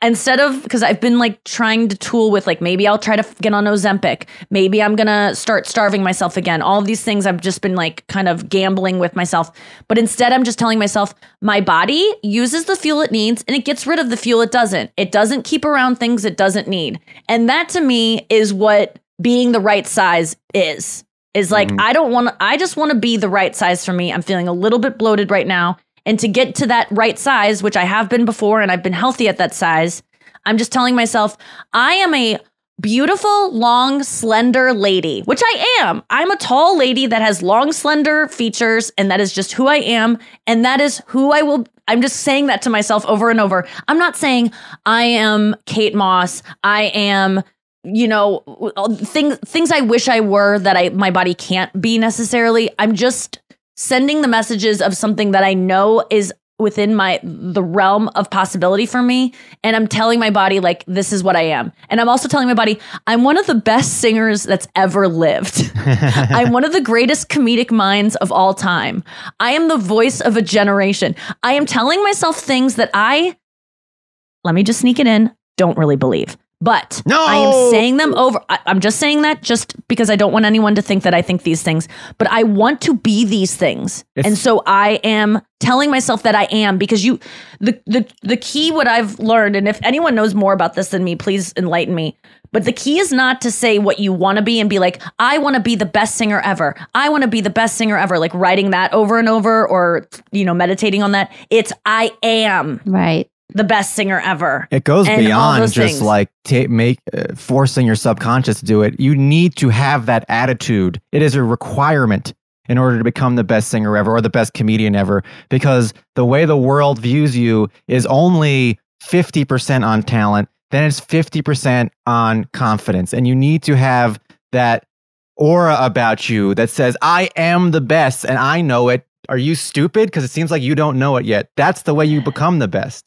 because I've been like trying to tool with like, maybe I'll try to get on Ozempic. Maybe I'm going to start starving myself again. All of these things I've just been like kind of gambling with myself. But instead I'm just telling myself my body uses the fuel it needs and it gets rid of the fuel it doesn't. It doesn't keep around things it doesn't need. And that to me is what being the right size is like, I just want to be the right size for me. I'm feeling a little bit bloated right now. And to get to that right size, which I have been before, and I've been healthy at that size, I'm just telling myself, I am a beautiful, long, slender lady, which I am. I'm a tall lady that has long, slender features, and that is just who I am. And that is who I will. I'm just saying that to myself over and over. I'm not saying I am Kate Moss. I am, things I wish I were that my body can't be necessarily. I'm just sending the messages of something that I know is within the realm of possibility for me. And I'm telling my body, like, this is what I am. And I'm also telling my body, I'm one of the best singers that's ever lived. I'm one of the greatest comedic minds of all time. I am the voice of a generation. I am telling myself things that let me just sneak it in, don't really believe. But No! I am saying them over. I'm just saying that just because I don't want anyone to think that I think these things. But I want to be these things. And so I am telling myself that I am, because the key, what I've learned, and if anyone knows more about this than me, please enlighten me. But the key is not to say what you want to be and be like, I want to be the best singer ever. I want to be the best singer ever. Like writing that over and over, or, meditating on that. It's I am. Right. The best singer ever. It goes And all beyond those just things. like forcing your subconscious to do it. You need to have that attitude. It is a requirement in order to become the best singer ever or the best comedian ever, because the way the world views you is only 50% on talent, then it's 50% on confidence. And you need to have that aura about you that says, I am the best and I know it. Are you stupid? Because it seems like you don't know it yet. That's the way you become the best.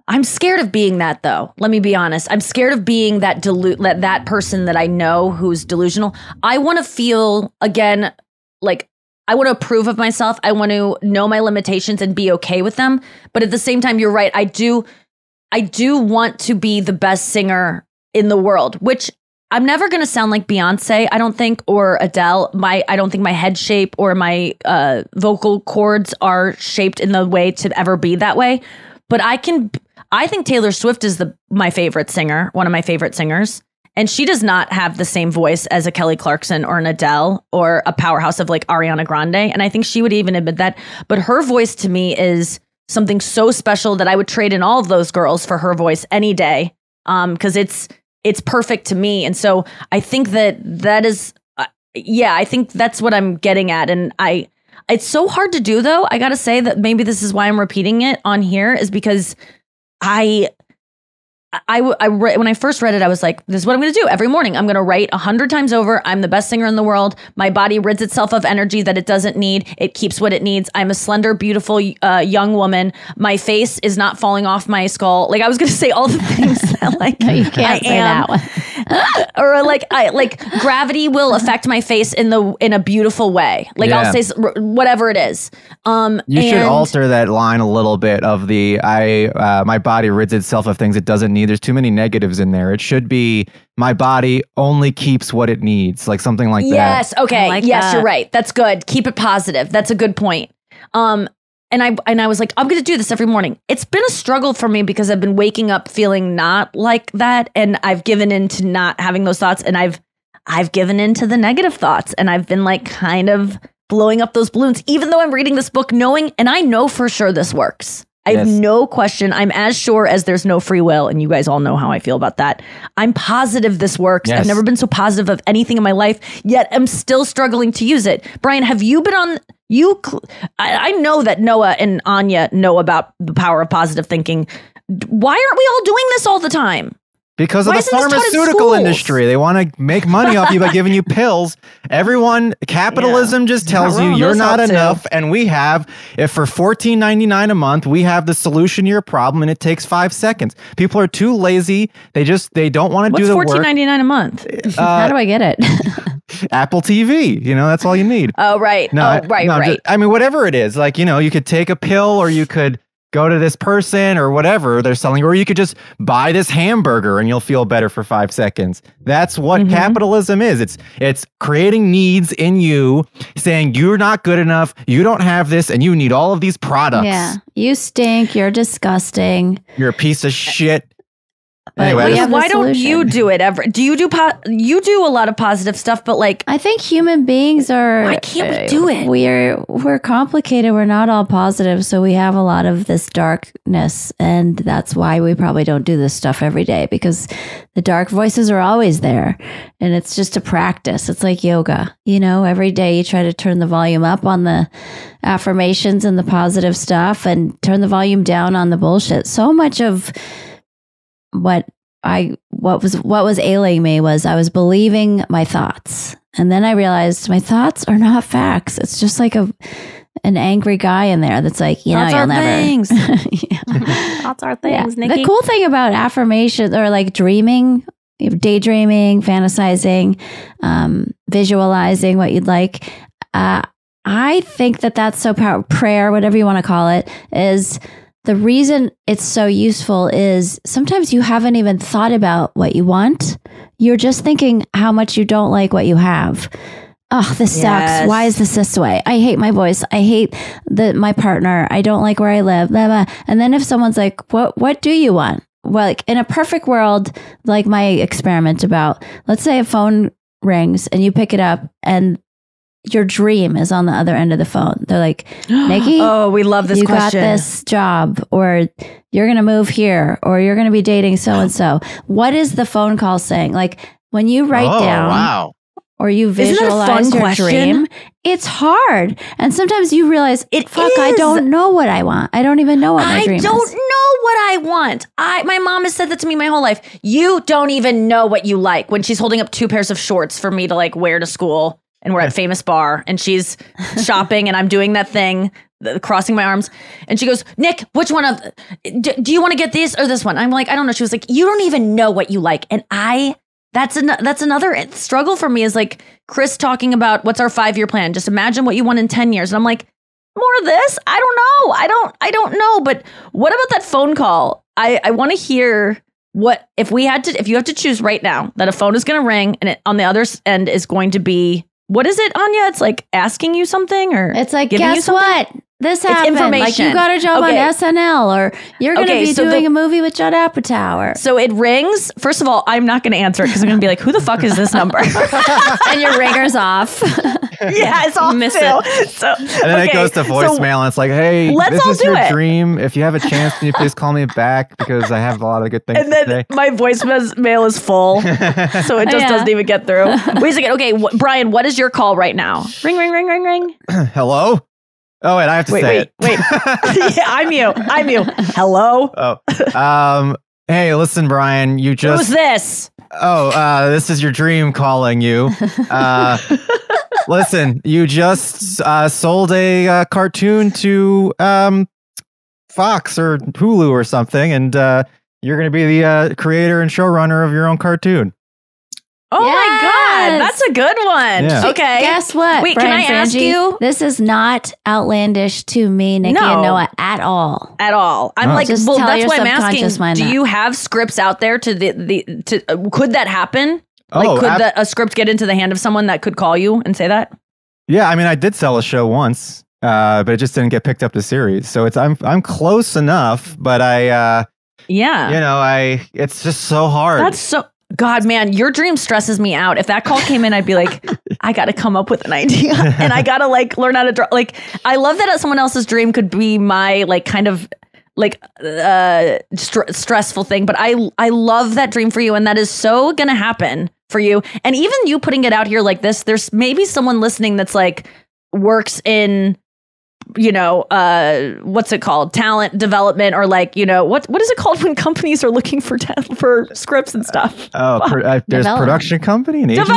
I'm scared of being that, though. Let me be honest. I'm scared of being that that person that I know who's delusional. I want to feel, again, like I want to approve of myself. I want to know my limitations and be okay with them. But at the same time, you're right. I do want to be the best singer in the world, which I'm never going to sound like Beyonce, I don't think, or Adele. I don't think my head shape or my vocal cords are shaped in the way to ever be that way. But I think Taylor Swift is my favorite singer, one of my favorite singers. And she does not have the same voice as a Kelly Clarkson or an Adele or a powerhouse of like Ariana Grande. And I think she would even admit that. But her voice to me is something so special that I would trade in all of those girls for her voice any day. Because it's perfect to me. And so I think that is, I think that's what I'm getting at. And it's so hard to do, though. I got to say that maybe this is why I'm repeating it on here, is because when I first read it, I was like, this is what I'm going to do every morning. I'm going to write 100 times over. I'm the best singer in the world. My body rids itself of energy that it doesn't need. It keeps what it needs. I'm a slender, beautiful young woman. My face is not falling off my skull. Like I was going to say all the things that like No, you can't say that one. or like gravity will affect my face in a beautiful way. Like Yeah. I'll say whatever it is. You should alter that line a little bit of the my body rids itself of things it doesn't need. There's too many negatives in there. It should be my body only keeps what it needs, like something like that. Yes. Okay. like Yes, that. you're right. That's good. Keep it positive. That's a good point. And I was like, I'm going to do this every morning. It's been a struggle for me because I've been waking up feeling not like that, and I've given in to not having those thoughts, and I've given in to the negative thoughts, and I've been like kind of blowing up those balloons, even though I'm reading this book knowing, and I know for sure this works. I have no question. I'm as sure as there's no free will, and you guys all know how I feel about that. I'm positive this works. Yes. I've never been so positive of anything in my life, yet I'm still struggling to use it. Brian, have you been on... I know that Noah and Anya know about the power of positive thinking. Why aren't we all doing this all the time? Because of Why the isn't this taught in pharmaceutical schools? industry. They want to make money off you by giving you pills. Capitalism just tells you wrong. you're Those not help too. enough. And we have, if for $14.99 a month, we have the solution to your problem, and it takes 5 seconds. People are too lazy. They don't want to What's do the work. $14.99 a month? How do I get it? Apple TV, that's all you need. Oh, right. Right. I mean, whatever it is, like, you could take a pill, or you could go to this person or whatever they're selling, or you could just buy this hamburger and you'll feel better for 5 seconds. That's what capitalism is. It's creating needs in you, saying you're not good enough, you don't have this, and you need all of these products. Yeah. You stink. You're disgusting. You're a piece of shit. But Anyway, we have the Why don't you solution. do it ever? Do you do you do a lot of positive stuff, but like I think human beings are. Why can't we do it? We're complicated. We're not all positive, so we have a lot of this darkness, and that's why we probably don't do this stuff every day, because the dark voices are always there, and it's just a practice. It's like yoga, Every day you try to turn the volume up on the affirmations and the positive stuff, and turn the volume down on the bullshit. So much of what was ailing me was I was believing my thoughts, and then I realized my thoughts are not facts. It's just like an angry guy in there that's like, thoughts you'll are never. things. Thoughts are Yeah. things, Nikki. The cool thing about affirmations or like dreaming, daydreaming, fantasizing, visualizing what you'd like. I think that's so powerful. Prayer, whatever you want to call it, is the reason it's so useful is sometimes you haven't even thought about what you want. You're just thinking how much you don't like what you have. Oh, this sucks. Why is this way? I hate my voice. I hate my partner. I don't like where I live. Blah, blah. And then if someone's like, what do you want? Well, like in a perfect world, like my experiment about, let's say a phone rings and you pick it up and your dream is on the other end of the phone. They're like, Nikki, oh, we love this you question. got this job, or you're going to move here, or you're going to be dating so-and-so. What is the phone call saying? Like when you write down or you visualize your dream, it's hard. And sometimes you realize, I don't know what I want. I don't even know what my dream is. I don't know what I want. My mom has said that to me my whole life. You don't even know what you like, when she's holding up 2 pairs of shorts for me to like wear to school. And we're at Famous Bar and she's shopping and I'm doing that thing, crossing my arms. And she goes, Nick, which one of, do you want to get this or this one? I'm like, I don't know. She was like, you don't even know what you like. And that's another struggle for me, is like Chris talking about what's our 5-year plan. Just imagine what you want in 10 years. And I'm like, more of this? I don't know. I don't know. But what about that phone call? I want to hear what, if you have to choose right now that a phone is going to ring and on the other end is going to be, what is it, Anya? It's like asking you something, or it's like, giving guess what? This happened. Information. Like you got a job on SNL, or you're going to be doing a movie with Judd Apatow. So it rings. First of all, I'm not going to answer it because I'm going to be like, who the fuck is this number? And your ringer's off. Yeah, it's off Miss too. it. So, and then it goes to voicemail, and it's like, hey, this is your dream. If you have a chance, can you please call me back, because I have a lot of good things to say. And then my voicemail is full, so it just doesn't even get through. Wait a second. Okay, Brian, what is your call right now? Ring, ring, ring, ring, ring. Hello? Oh, wait, I have to say it. Wait. Yeah, I'm you. Hello? Oh. Hey, listen, Brian, you just... Who's this? Oh, this is your dream calling you. Listen, you just sold a cartoon to Fox or Hulu or something, and you're going to be the creator and showrunner of your own cartoon. Oh my God, that's a good one. Yeah. Okay. Guess what? Wait, Brian can I ask you? This is not outlandish to me, Nikki and Noah, at all. At all. I'm like, Just well, tell that's your why I'm subconscious asking. mind Do that. you have scripts out there could that happen? Like, could a script get into the hand of someone that could call you and say that? Yeah, I mean, I did sell a show once, but it just didn't get picked up to series. So I'm close enough, but it's just so hard. That's so. God, man, your dream stresses me out. If that call came in, I'd be like, I got to come up with an idea and I got to like learn how to draw. Like, I love that someone else's dream could be my like kind of like stressful thing. But I love that dream for you. And that is so going to happen for you. And even you putting it out here like this, there's maybe someone listening that's like works in, what's it called? Talent development, or like, what is it called when companies are looking for scripts and stuff? Oh, there's production company and agency?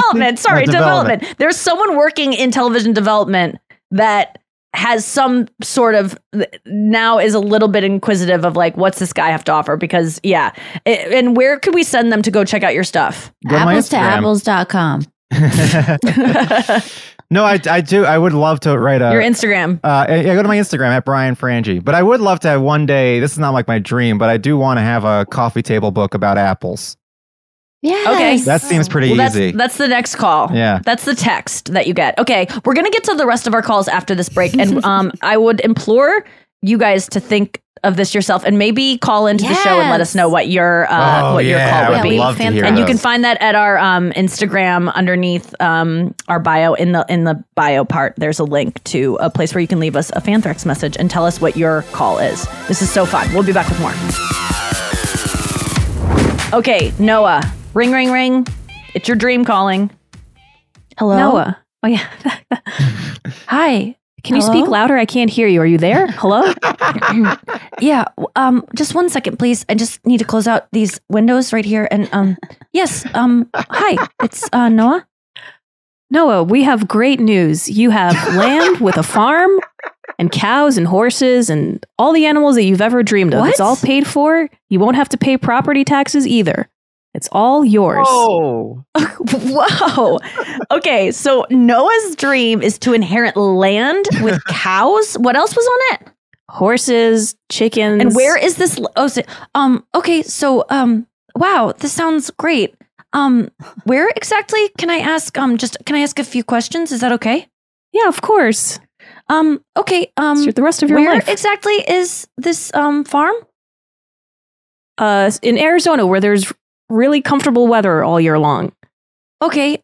Development. There's someone working in television development that has some sort of now is a little bit inquisitive of like, what's this guy have to offer? Because and where could we send them to go check out your stuff? Apples2apples.com. No, I do. I would love to write your Instagram. Go to my Instagram at Brian Frangie. But I would love to have one day, this is not like my dream, but I do want to have a coffee table book about apples. Yeah. Okay. That seems pretty easy. That's the next call. Yeah. That's the text that you get. Okay. We're going to get to the rest of our calls after this break. And I would implore you guys to think of this yourself and maybe call into the show and let us know what your call would be. Love to hear and you those. can find that at our Instagram underneath our bio. In the bio part, there's a link to a place where you can leave us a Fanthrex message and tell us what your call is. This is so fun. We'll be back with more. Okay, Noah. Ring, ring, ring. It's your dream calling. Hello? Noah. Oh, yeah. Hi. Can you speak louder? I can't hear you. Are you there? Hello? Yeah. Just 1 second, please. I just need to close out these windows right here. And yes. Hi. It's Noah. Noah, we have great news. You have land with a farm and cows and horses and all the animals that you've ever dreamed of. What? It's all paid for. You won't have to pay property taxes either. It's all yours. Oh. Whoa. Okay, so Noah's dream is to inherit land with cows. What else was on it? horses, chickens. And where is this? Okay. So, wow, this sounds great. Where exactly can I ask? Can I ask a few questions? Is that okay? Yeah, of course. Okay. It's the rest of your where life. exactly is this farm? In Arizona, where there's really comfortable weather all year long. Okay.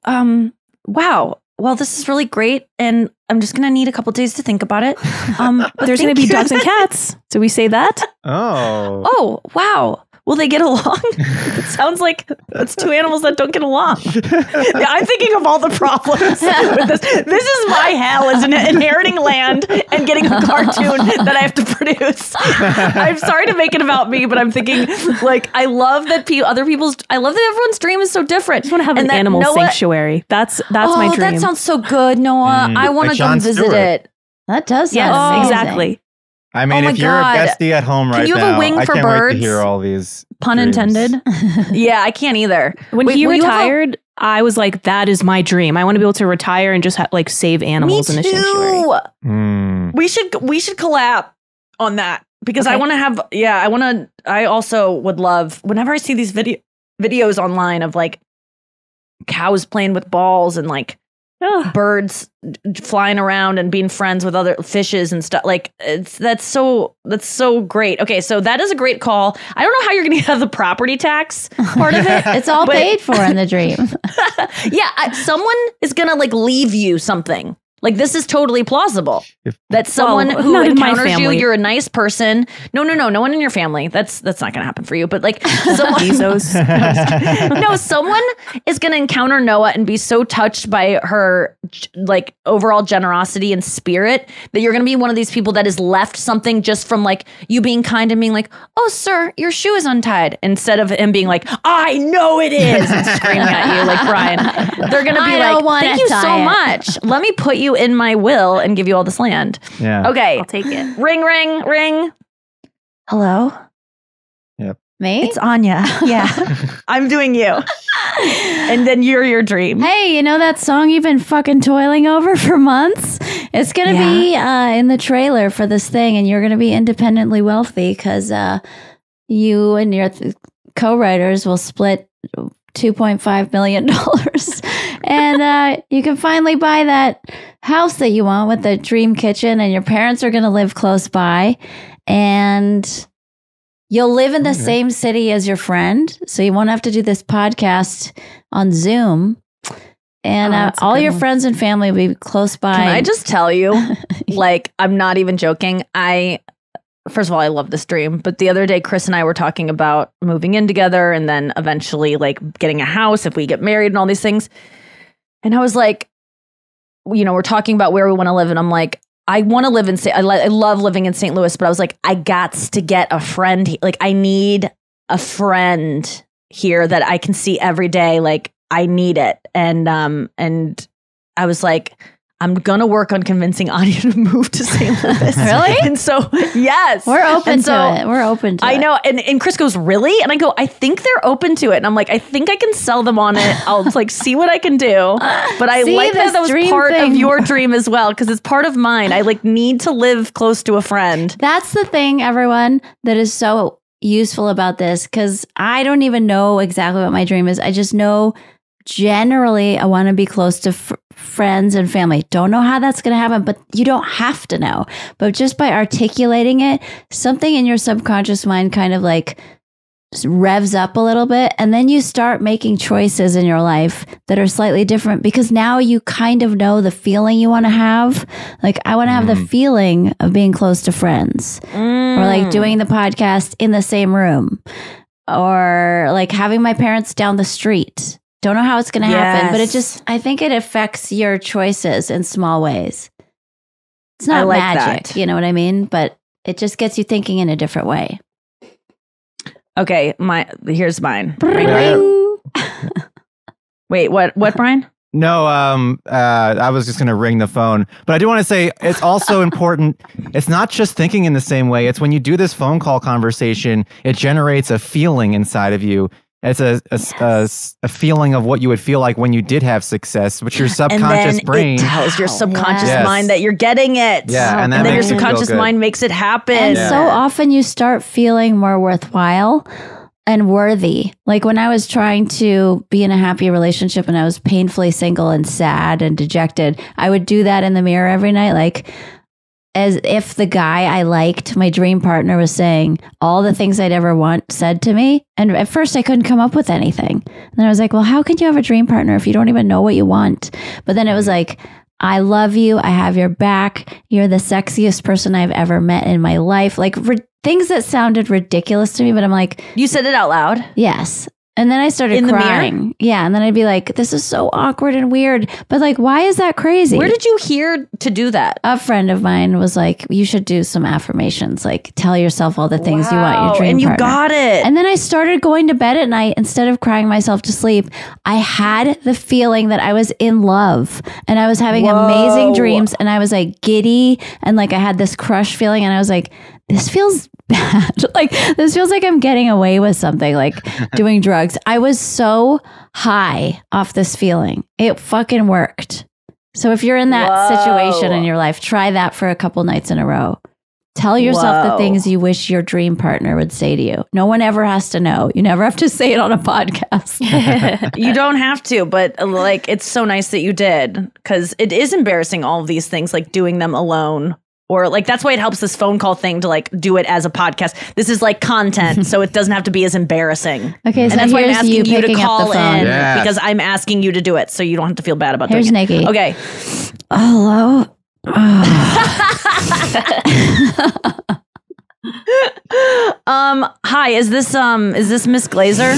Wow. Well, this is really great, and I'm just gonna need a couple days to think about it. But There's going to be dogs and cats. Do we say that? Oh. Oh, wow. Will they get along? It sounds like it's two animals that don't get along. I'm thinking of all the problems with this. This is my hell, is inheriting land and getting a cartoon that I have to produce. I'm sorry to make it about me, but I'm thinking, like, I love that I love that everyone's dream is so different. I just want to have an animal sanctuary. That's my dream. That sounds so good, Noah. I want to come visit it. That does sound Yes, amazing. exactly. I mean, my if you're God. a bestie at home right now, Can you have a wing I for can't wait birds? to hear all these Pun dreams. intended. Yeah, I can't either. When Wait, he will you have retired, I was like, that is my dream. I want to be able to retire and just save animals in a sanctuary. Mm. We should collab on that because I want to have. Yeah, I also would love whenever I see these videos online of like cows playing with balls and like birds flying around and being friends with other fishes and stuff. Like that's so great. Okay, so that is a great call. I don't know how you're going to have the property tax part of it. It's all paid for in the dream. Yeah, someone is going to like leave you something. Like this is totally plausible. That someone who not in my encounters you, family. you're a nice person. No one in your family. That's not going to happen for you. But like someone, no, someone is going to encounter Noah and be so touched by her like overall generosity and spirit that you're going to be one of these people that is left something just from like you being kind and being like, "Oh, sir, your shoe is untied," instead of him being like, "I know it is," and screaming at you like Brian. They're going to be like, "Thank you so much. Let me put you in my will and give you all this land." Yeah. Okay. I'll take it. Ring, ring, ring. Hello? Yep. Me? It's Anya. Yeah. I'm doing you. And then you're your dream. Hey, you know that song you've been fucking toiling over for months? It's going to be in the trailer for this thing, and you're going to be independently wealthy because you and your co-writers will split $2.5 million. And you can finally buy that house that you want with the dream kitchen, and your parents are going to live close by, and you'll live in the same city as your friend, so you won't have to do this podcast on Zoom. And all your friends and family will be close by. Can I just tell you, like, I'm not even joking. First of all, I love this dream. But the other day, Chris and I were talking about moving in together and then eventually like getting a house if we get married and all these things. And I was like, you know, we're talking about where we want to live. And I'm like, I want to live in I love living in St. Louis, but I was like, I gots to get a friend. Like, I need a friend here that I can see every day. Like, I need it. And I was like, I'm going to work on convincing Anya to move to St. Louis. Really? And so, yes. We're open to it. We're open to it. I know. And Chris goes, really? And I go, I think they're open to it. And I'm like, I think I can sell them on it. I'll like see what I can do. But I like that was part of your dream as well, because it's part of mine. I like need to live close to a friend. That's the thing, everyone, that is so useful about this, because I don't even know exactly what my dream is. I just know generally I want to be close to friends and family. Don't know how that's going to happen, but you don't have to know. But just by articulating it, something in your subconscious mind kind of like revs up a little bit, and then you start making choices in your life that are slightly different, because now you kind of know the feeling you want to have. Like, I want to have the feeling of being close to friends, or like doing the podcast in the same room, or like having my parents down the street. Don't know how it's going to happen, but I think it affects your choices in small ways. It's not like magic, that. you know what I mean? But it just gets you thinking in a different way. Okay, here's mine. Ring. Wait, what, Brian? No, I was just going to ring the phone. But I do want to say it's also important. It's not just thinking in the same way. It's when you do this phone call conversation, it generates a feeling inside of you. It's a feeling of what you would feel like when you did have success, which your subconscious brain it tells your subconscious Yes. mind that you're getting it. Yeah, and that then your makes you feel subconscious good. mind makes it happen. And so often you start feeling more worthwhile and worthy. Like when I was trying to be in a happy relationship and I was painfully single and sad and dejected, I would do that in the mirror every night. Like as if the guy I liked, my dream partner, was saying all the things I'd ever said to me. And at first I couldn't come up with anything. And then I was like, well, how could you have a dream partner if you don't even know what you want? But then it was like, I love you. I have your back. You're the sexiest person I've ever met in my life. Like things that sounded ridiculous to me, but I'm like, you said it out loud. yes. And then I started In the mirror? crying. Yeah. And then I'd be like, this is so awkward and weird. But like, why is that crazy? Where did you hear to do that? A friend of mine was like, you should do some affirmations. Like tell yourself all the things you want your dream and you partner. got it. And then I started going to bed at night instead of crying myself to sleep. I had the feeling that I was in love and I was having amazing dreams and I was like giddy and like I had this crush feeling and I was like, this feels bad. Like this feels like I'm getting away with something, like doing drugs. I was so high off this feeling. It fucking worked. So if you're in that situation in your life, try that for a couple nights in a row. Tell yourself the things you wish your dream partner would say to you. No one ever has to know. You never have to say it on a podcast. You don't have to, but like it's so nice that you did because it is embarrassing, all of these things, like doing them alone. Or like that's why it helps this phone call thing to like do it as a podcast. This is like content, so it doesn't have to be as embarrassing. Okay, and so that's why I'm here's asking you to picking up call the phone. in Yes. because I'm asking you to do it, so you don't have to feel bad about Here's doing it. Nikki. Okay. Hello. Hi, is this Miss Glaser?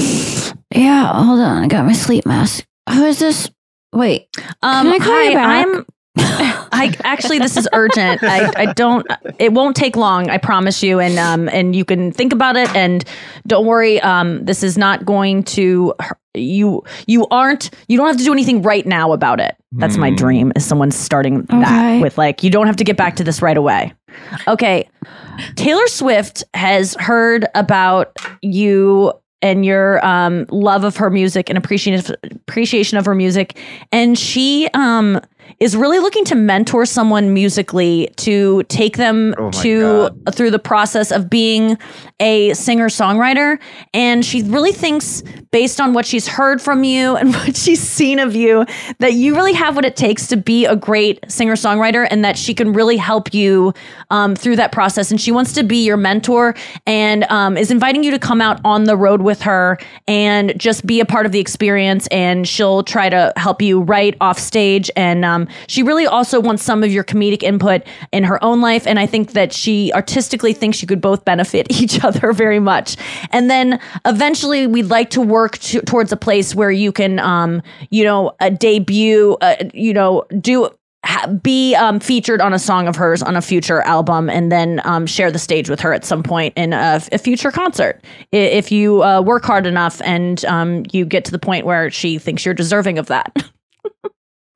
Yeah, hold on. I got my sleep mask. Who is this? Wait. Can I call you back? I actually, this is urgent. I don't. It won't take long. I promise you. And you can think about it. And don't worry. This is not going to. You don't have to do anything right now about it. That's my dream. Is someone starting that with like, you don't have to get back to this right away. Okay. Taylor Swift has heard about you and your love of her music and appreciation of her music, and she is really looking to mentor someone musically to take them through the process of being a singer-songwriter. And she really thinks, based on what she's heard from you and what she's seen of you, that you really have what it takes to be a great singer-songwriter, and that she can really help you through that process. And she wants to be your mentor and is inviting you to come out on the road with her and just be a part of the experience. And she'll try to help you write off stage. And she really also wants some of your comedic input in her own life. And I think that she artistically thinks you could both benefit each other very much. And then eventually we'd like to work towards a place where you can, debut, be featured on a song of hers on a future album, and then share the stage with her at some point in a future concert. If you work hard enough and you get to the point where she thinks you're deserving of that.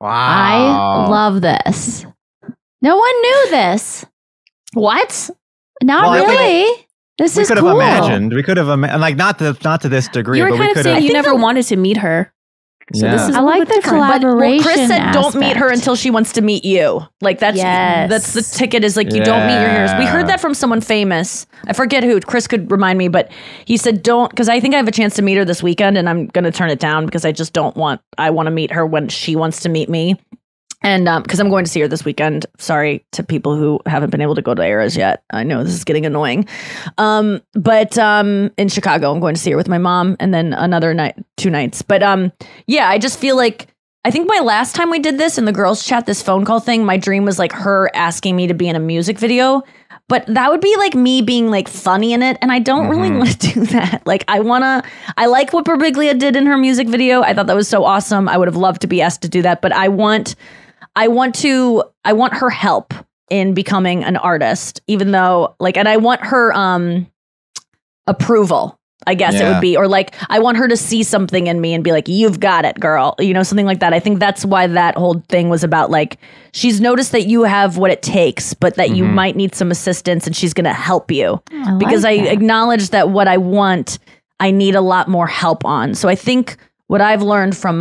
Wow. I love this. No one knew this. What? Not Well, I think really. This We is could have cool. imagined. We could have like not to this degree, You were but we kind of could saying have. you never wanted to meet her. So this is I a little like bit the different. collaboration. Chris said don't meet her aspect. until she wants to meet you. Like that's the ticket is like you don't meet your heroes. We heard that from someone famous. I forget who. Chris could remind me, but he said don't, because I think I have a chance to meet her this weekend and I'm going to turn it down because I just don't want, I want to meet her when she wants to meet me. And because I'm going to see her this weekend. Sorry to people who haven't been able to go to Eras yet. I know this is getting annoying. But in Chicago, I'm going to see her with my mom and then another night, 2 nights. But yeah, I just feel like, I think my last time we did this in the girls chat, this phone call thing, my dream was like her asking me to be in a music video. But that would be like me being like funny in it. And I don't really want to do that. Like I like what Birbiglia did in her music video. I thought that was so awesome. I would have loved to be asked to do that. But I want her help in becoming an artist, even though like, and I want her approval, I guess it would be, or like, I want her to see something in me and be like, you've got it, girl, something like that. I think that's why that whole thing was about, like, she's noticed that you have what it takes, but that you might need some assistance and she's going to help you. I acknowledge that what I want I need a lot more help on. So I think what I've learned from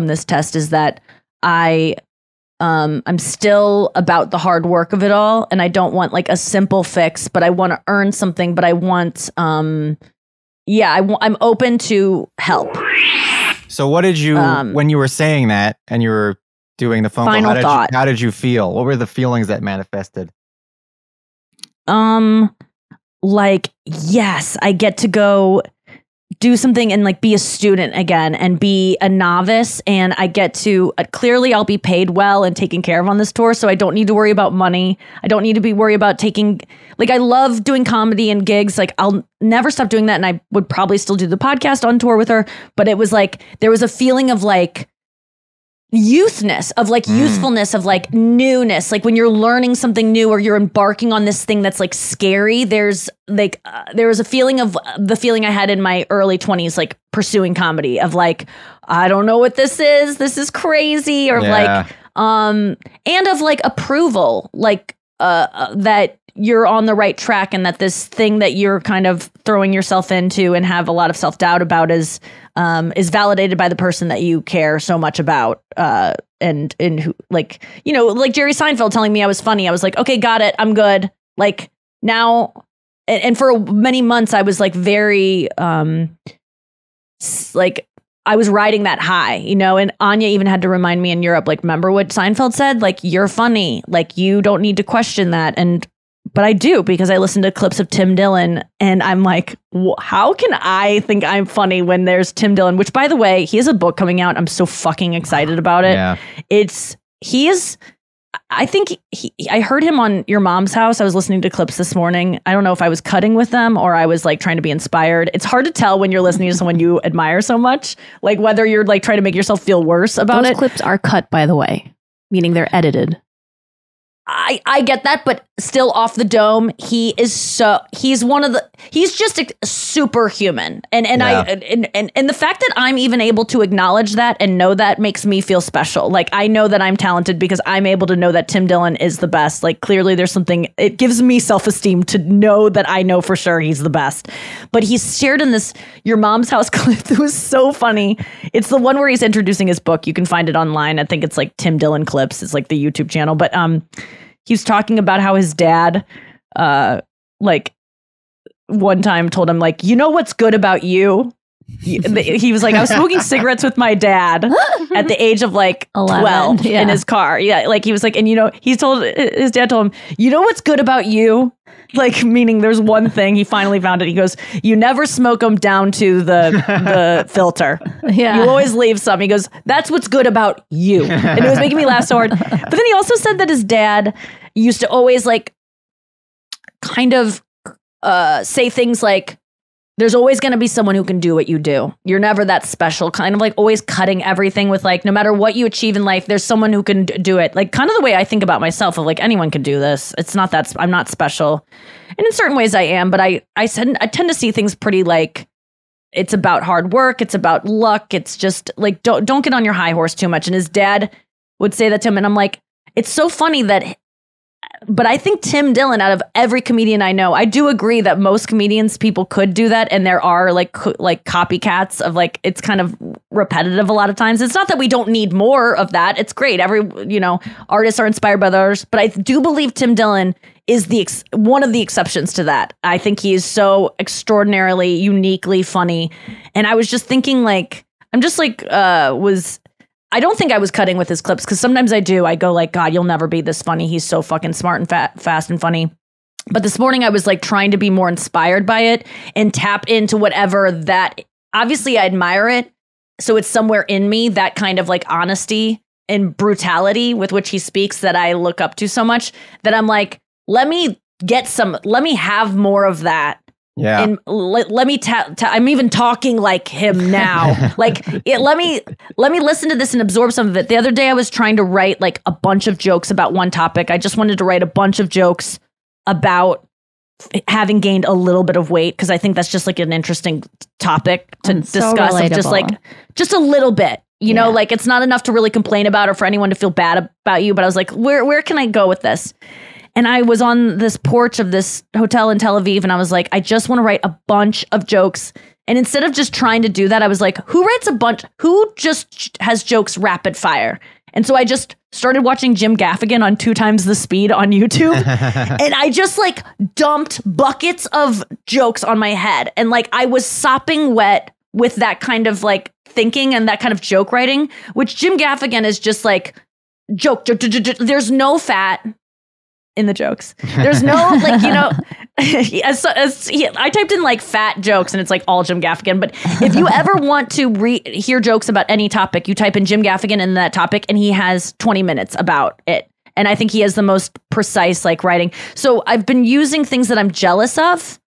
this test is that I'm still about the hard work of it all, and I don't want like a simple fix, but I want to earn something, but I want I'm open to help. So what did you when you were saying that and you were doing the phone call, how did you feel? What were the feelings that manifested? Like, yes, I get to go do something and like be a student again and be a novice, and I get to clearly I'll be paid well and taken care of on this tour, so I don't need to worry about money. I don't need to be worried about taking, like, I love doing comedy and gigs, like I'll never stop doing that, and I would probably still do the podcast on tour with her, but it was like there was a feeling of like youthness, of like youthfulness, of like newness, like when you're learning something new or you're embarking on this thing that's like scary. There's like there was a feeling of the feeling I had in my early 20s, like pursuing comedy, of like, I don't know what this is crazy, or like and of like approval, like that you're on the right track, and that this thing that you're kind of throwing yourself into and have a lot of self-doubt about is validated by the person that you care so much about. And who, like, you know, like Jerry Seinfeld telling me I was funny. I was like, okay, got it. I'm good. Like now, and for many months I was like very, like I was riding that high, you know, and Anya even had to remind me in Europe, like, remember what Seinfeld said? Like, you're funny. Like, you don't need to question that. But I do, because I listen to clips of Tim Dillon, and I'm like, how can I think I'm funny when there's Tim Dillon? Which, by the way, he has a book coming out. I'm so fucking excited about it. Yeah. I think I heard him on Your Mom's House. I was listening to clips this morning. I don't know if I was cutting with them or I was like trying to be inspired. It's hard to tell when you're listening to someone you admire so much, like whether you're like trying to make yourself feel worse about it. Those clips are cut, by the way, meaning they're edited. I get that, but still off the dome, he's just a superhuman. And the fact that I'm even able to acknowledge that and know that makes me feel special. Like, I know that I'm talented because I'm able to know that Tim Dillon is the best. Like, clearly there's something, it gives me self-esteem to know that I know for sure he's the best. But he's shared in this Your Mom's House clip that was so funny. It's the one where he's introducing his book. You can find it online. I think it's like Tim Dillon Clips. It's like the YouTube channel. But he was talking about how his dad, like, one time told him, like, you know what's good about you? He was like, I was smoking cigarettes with my dad at the age of like 12 in his car. Yeah, like he was like, and you know, his dad told him, you know what's good about you? Like, meaning there's one thing, he finally found it. He goes, you never smoke them down to the filter. Yeah. You always leave some. He goes, that's what's good about you. And it was making me laugh so hard. But then he also said that his dad used to always like kind of say things like, there's always going to be someone who can do what you do. You're never that special, kind of like always cutting everything with like, no matter what you achieve in life, there's someone who can do it. Like kind of the way I think about myself, of like, anyone can do this. It's not that I'm not special. And in certain ways I am, but I tend to see things pretty like, it's about hard work. It's about luck. It's just like, don't get on your high horse too much. And his dad would say that to him. And I'm like, it's so funny that, but I think Tim Dillon, out of every comedian I know, I do agree that most comedians, people could do that. And there are like copycats of like, it's kind of repetitive a lot of times. It's not that we don't need more of that. It's great. Artists are inspired by others. But I do believe Tim Dillon is one of the exceptions to that. I think he is so extraordinarily, uniquely funny. And I was just thinking like, I don't think I was cutting with his clips, because sometimes I do. I go like, God, you'll never be this funny. He's so fucking smart and fast and funny. But this morning I was like trying to be more inspired by it and tap into whatever that, obviously I admire it. So it's somewhere in me, that kind of like honesty and brutality with which he speaks that I look up to so much, that I'm like, let me have more of that. Yeah. And let me I'm even talking like him now. Like, let me listen to this and absorb some of it. The other day I was trying to write like a bunch of jokes about one topic. I just wanted to write a bunch of jokes about having gained a little bit of weight, because I think that's just like an interesting topic to discuss. So just like, just a little bit, you know, like it's not enough to really complain about or for anyone to feel bad about you. But I was like, where can I go with this? And I was on this porch of this hotel in Tel Aviv, and I was like, I just want to write a bunch of jokes And instead of just trying to do that, I was like, who just has jokes rapid fire? And so I just started watching Jim Gaffigan on 2 times the speed on YouTube. And I just like dumped buckets of jokes on my head. And like I was sopping wet with that kind of like thinking and that kind of joke writing, which Jim Gaffigan is just like joke. There's no fat in the jokes. There's no like, you know, I typed in like fat jokes and it's like all Jim Gaffigan. But if you ever want to hear jokes about any topic, you type in Jim Gaffigan in that topic and he has 20 minutes about it. And I think he has the most precise like writing. So I've been using things that I'm jealous of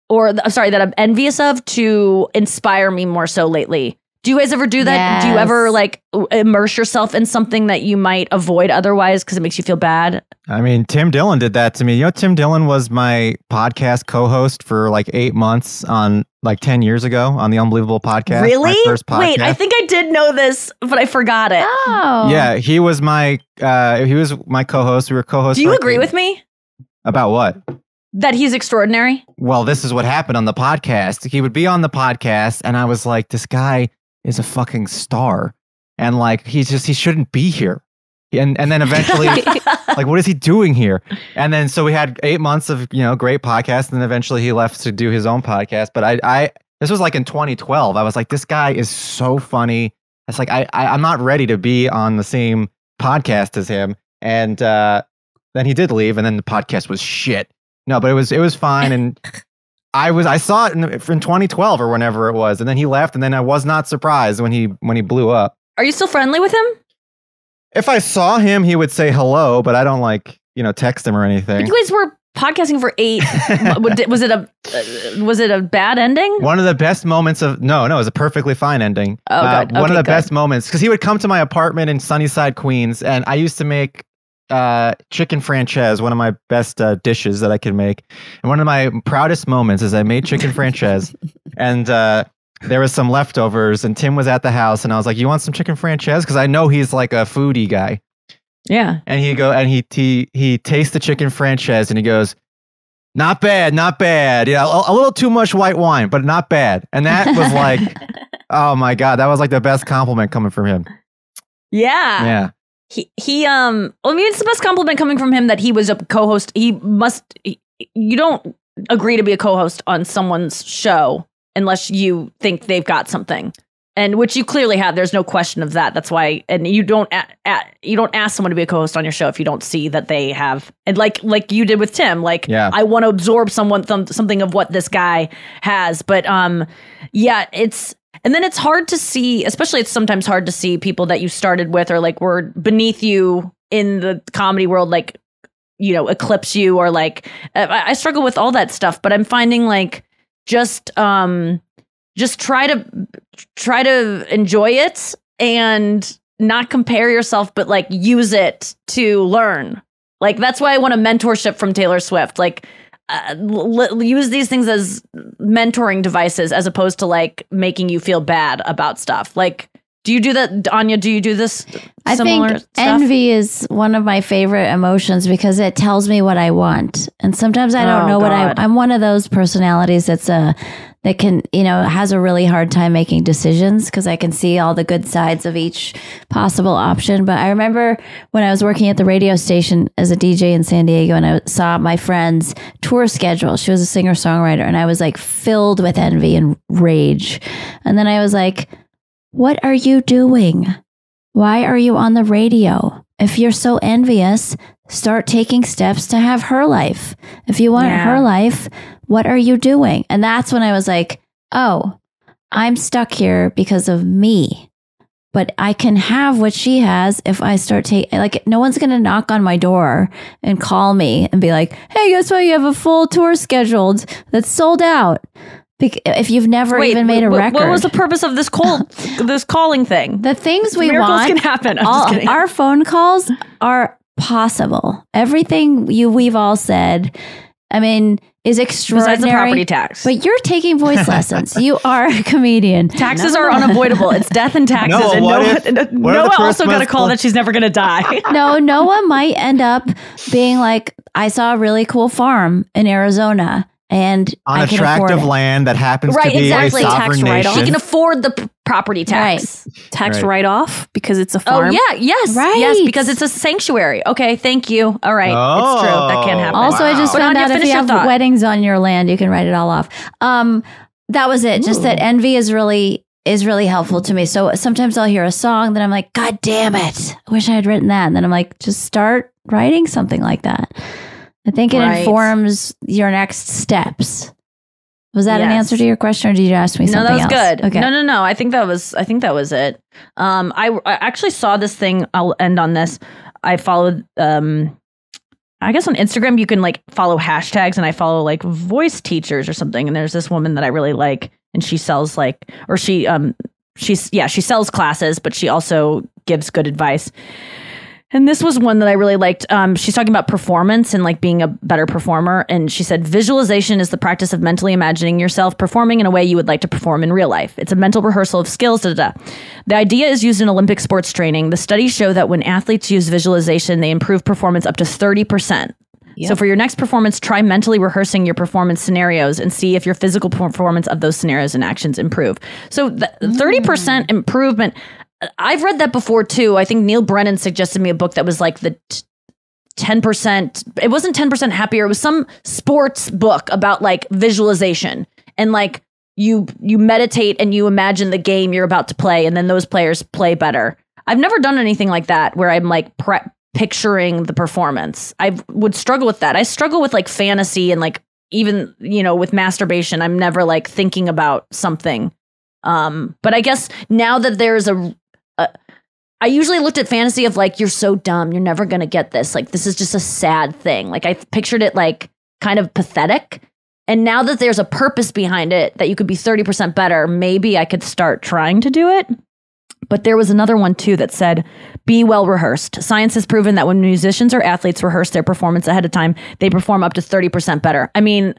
that I'm envious of to inspire me more so lately. Do you guys ever do that? Yes. Do you ever like immerse yourself in something that you might avoid otherwise because it makes you feel bad? I mean, Tim Dillon did that to me. You know, Tim Dillon was my podcast co-host for like 8 months on like 10 years ago on the Unbelievable podcast. Really? My first podcast. Wait, I think I did know this, but I forgot it. Oh. Yeah, he was my co-host. We were co-hosts. Do you agree with me? About what? That he's extraordinary? Well, this is what happened on the podcast. He would be on the podcast and I was like, this guy is a fucking star. And like, he shouldn't be here. And then eventually, like, what is he doing here? And then, so we had 8 months of, you know, great podcasts. And then eventually he left to do his own podcast. But this was like in 2012. I was like, this guy is so funny. It's like, I'm not ready to be on the same podcast as him. And then he did leave and then the podcast was shit. No, but it was fine. And I saw it in 2012 or whenever it was. And then he left and then I was not surprised when he blew up. Are you still friendly with him? If I saw him, he would say hello, but I don't like, you know, text him or anything. But you guys were podcasting for 8. Was it a bad ending? One of the best moments of no, it was a perfectly fine ending. Oh, good. One of the good. best moments because he would come to my apartment in Sunnyside, Queens, and I used to make chicken franchise, one of my best dishes that I could make. And one of my proudest moments is I made chicken franchise, and there was some leftovers, and Tim was at the house, and I was like, "You want some chicken franchise?" Because I know he's like a foodie guy. Yeah. And he tastes the chicken franchise, and he goes, "Not bad, not bad. Yeah, a little too much white wine, but not bad." And that was like, oh my God, that was like the best compliment coming from him. Yeah. Yeah. I mean, it's the best compliment coming from him that he was a co-host. You don't agree to be a co-host on someone's show unless you think they've got something, and which you clearly have. There's no question of that. That's why, and you don't ask someone to be a co-host on your show if you don't see that they have, and like you did with Tim, like, yeah. I want to absorb something of what this guy has, but yeah, and then it's hard to see, especially it's sometimes hard to see people that you started with or like were beneath you in the comedy world, like, you know, eclipse you, or like, I struggle with all that stuff, but I'm finding like, just try to enjoy it and not compare yourself, but like use it to learn. Like, that's why I want a mentorship from Taylor Swift. Like, use these things as mentoring devices as opposed to like making you feel bad about stuff. Like, do you do that, Anya? Do you do this? I think envy is one of my favorite emotions because it tells me what I want, and sometimes I don't know what I'm one of those personalities that can, you know, has a really hard time making decisions because I can see all the good sides of each possible option. But I remember when I was working at the radio station as a DJ in San Diego, and I saw my friend's tour schedule. She was a singer-songwriter, and I was like filled with envy and rage. And then I was like, what are you doing? Why are you on the radio? If you're so envious, start taking steps to have her life. If you want her life, what are you doing? And that's when I was like, oh, I'm stuck here because of me. But I can have what she has if I start taking, like, no one's going to knock on my door and call me and be like, hey, guess what? You have a full tour scheduled that's sold out. If you've never even made a record. What was the purpose of this calling thing? The things we Miracles want can happen. I'm just kidding. Our phone calls are possible. Everything we've all said, I mean, is extraordinary. Besides the property tax. But you're taking voice lessons. You are a comedian. Taxes are unavoidable. It's death and taxes. And Noah also got a call that she's never going to die. No, Noah might end up being like, I saw a really cool farm in Arizona. and On I can afford attractive it. land that happens Right, to be exactly. a Tax sovereign write-off. nation. She can afford the property tax. Tax Right. write-off because it's a Oh farm. yeah, yes, Right. yes, because it's a sanctuary. Okay, thank you. All right, it's true. That can't happen. Also, I just But found Anya, out if finish you your have thought. weddings on your land, you can write it all off. That was it. Just that envy is really helpful to me. So sometimes I'll hear a song that I'm like, God damn it, I wish I had written that. And then I'm like, just start writing something like that. I think it Right. informs your next steps. Was that an Yes. answer to your question, or did you ask me No, something that was else? good. Okay. No. I think that was it. I actually saw this thing. I'll end on this. I followed. I guess on Instagram you can like follow hashtags, and I follow like voice teachers or something. And there's this woman that I really like, and she sells she sells classes, but she also gives good advice. And this was one that I really liked. She's talking about performance and like being a better performer. And she said, visualization is the practice of mentally imagining yourself performing in a way you would like to perform in real life. It's a mental rehearsal of skills. The idea is used in Olympic sports training. The studies show that when athletes use visualization, they improve performance up to 30%. So for your next performance, try mentally rehearsing your performance scenarios and see if your physical performance of those scenarios and actions improve. So the 30% improvement, I've read that before too. I think Neil Brennan suggested me a book that was like the 10%. It wasn't 10% happier. It was some sports book about like visualization and like you meditate and you imagine the game you're about to play, and then those players play better. I've never done anything like that where I'm like picturing the performance. I would struggle with that. I struggle with like fantasy and like even, with masturbation. I'm never like thinking about something. But I guess now that there's I usually looked at fantasy of like, you're so dumb, you're never going to get this. Like, this is just a sad thing. Like, I pictured it like kind of pathetic. And now that there's a purpose behind it, that you could be 30% better, maybe I could start trying to do it. But there was another one too that said, be well rehearsed. Science has proven that when musicians or athletes rehearse their performance ahead of time, they perform up to 30% better. I mean,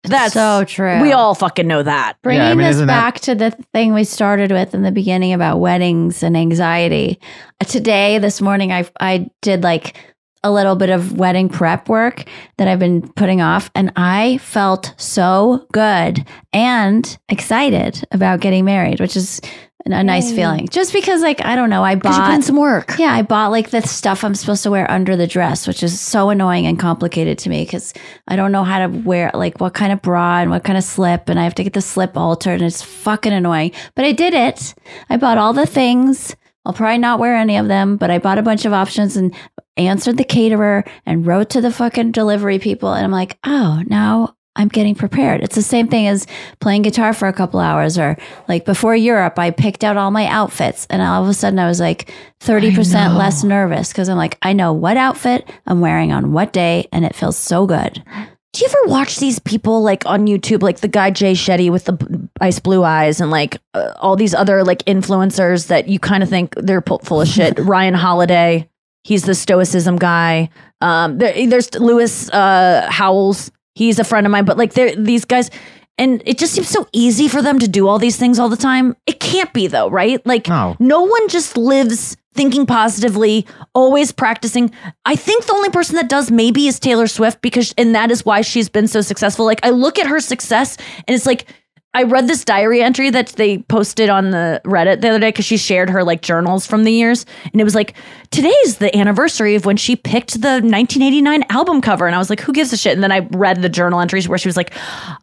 that's so true. We all fucking know that. Bringing this isn't back to the thing we started with in the beginning about weddings and anxiety. This morning, I did like a little bit of wedding prep work that I've been putting off, and I felt so good and excited about getting married, which is a nice feeling. Just because, like, I don't know, I Because you put in bought some work. Yeah, I bought like the stuff I'm supposed to wear under the dress, which is so annoying and complicated to me because I don't know how to wear, like, what kind of bra and what kind of slip, and I have to get the slip altered, and it's fucking annoying. But I did it. I bought all the things. I'll probably not wear any of them, but I bought a bunch of options and answered the caterer and wrote to the fucking delivery people. And I'm like, oh, now I'm getting prepared. It's the same thing as playing guitar for a couple hours, or like before Europe, I picked out all my outfits, and all of a sudden I was like 30% less nervous because I'm like, I know what outfit I'm wearing on what day, and it feels so good. Do you ever watch these people like on YouTube, like the guy Jay Shetty with the ice blue eyes, and like all these other like influencers that you kind of think they're full of shit? Ryan Holiday, he's the stoicism guy. There's Lewis Howells. He's a friend of mine, but like these guys, and it just seems so easy for them to do all these things all the time. It can't be though, right? Like no one just lives thinking positively, always practicing. I think the only person that does maybe is Taylor Swift, and that is why she's been so successful. Like I look at her success and it's like, I read this diary entry that they posted on the Reddit the other day because she shared her like journals from the years. And it was like, today's the anniversary of when she picked the 1989 album cover. And I was like, who gives a shit? And then I read the journal entries where she was like,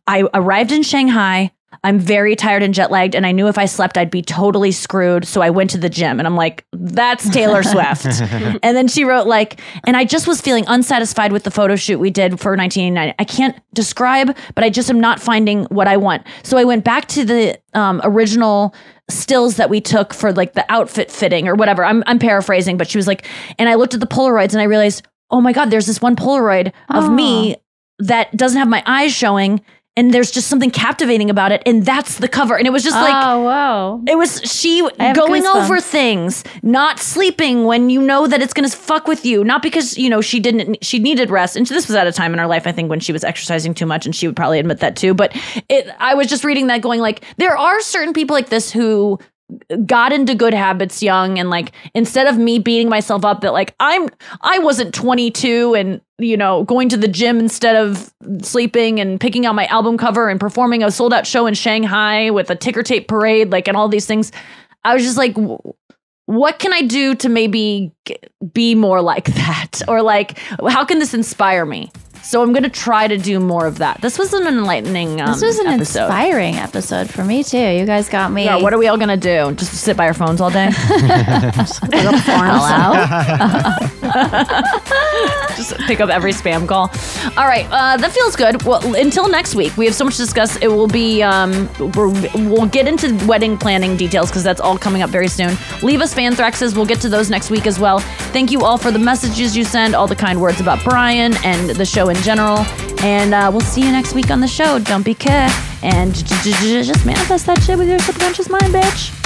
I arrived in Shanghai. I'm very tired and jet lagged, and I knew if I slept, I'd be totally screwed. So I went to the gym, and I'm like, that's Taylor Swift. And then she wrote like, and I just was feeling unsatisfied with the photo shoot we did for 1989. I can't describe, but I just am not finding what I want. So I went back to the original stills that we took for like the outfit fitting or whatever. I'm paraphrasing, but she was like, and I looked at the Polaroids and I realized, oh my God, there's this one Polaroid of me that doesn't have my eyes showing. And there's just something captivating about it. And that's the cover. And it was just like, oh, wow. It was she going over things, not sleeping when you know that it's going to fuck with you. Not because, she needed rest. And this was at a time in her life, I think, when she was exercising too much. And she would probably admit that too. But I was just reading that going like, there are certain people like this who got into good habits young, and like instead of me beating myself up that like I wasn't 22 and going to the gym instead of sleeping and picking out my album cover and performing a sold out show in Shanghai with a ticker tape parade, like, and all these things, I was just like, what can I do to maybe be more like that? Or like, how can this inspire me? So I'm going to try to do more of that. This was an enlightening This was an episode. inspiring episode for me, too. You guys got me. Yeah, what are we all going to do? Just sit by our phones all day? Hello? Just pick up every spam call. All right, that feels good. Well, until next week, we have so much to discuss. It will be, we'll get into wedding planning details because that's all coming up very soon. Leave us fanthraxes. We'll get to those next week as well. Thank you all for the messages you send, all the kind words about Brian and the show in general. And we'll see you next week on the show. Don't be care. And just manifest that shit with your subconscious mind, bitch.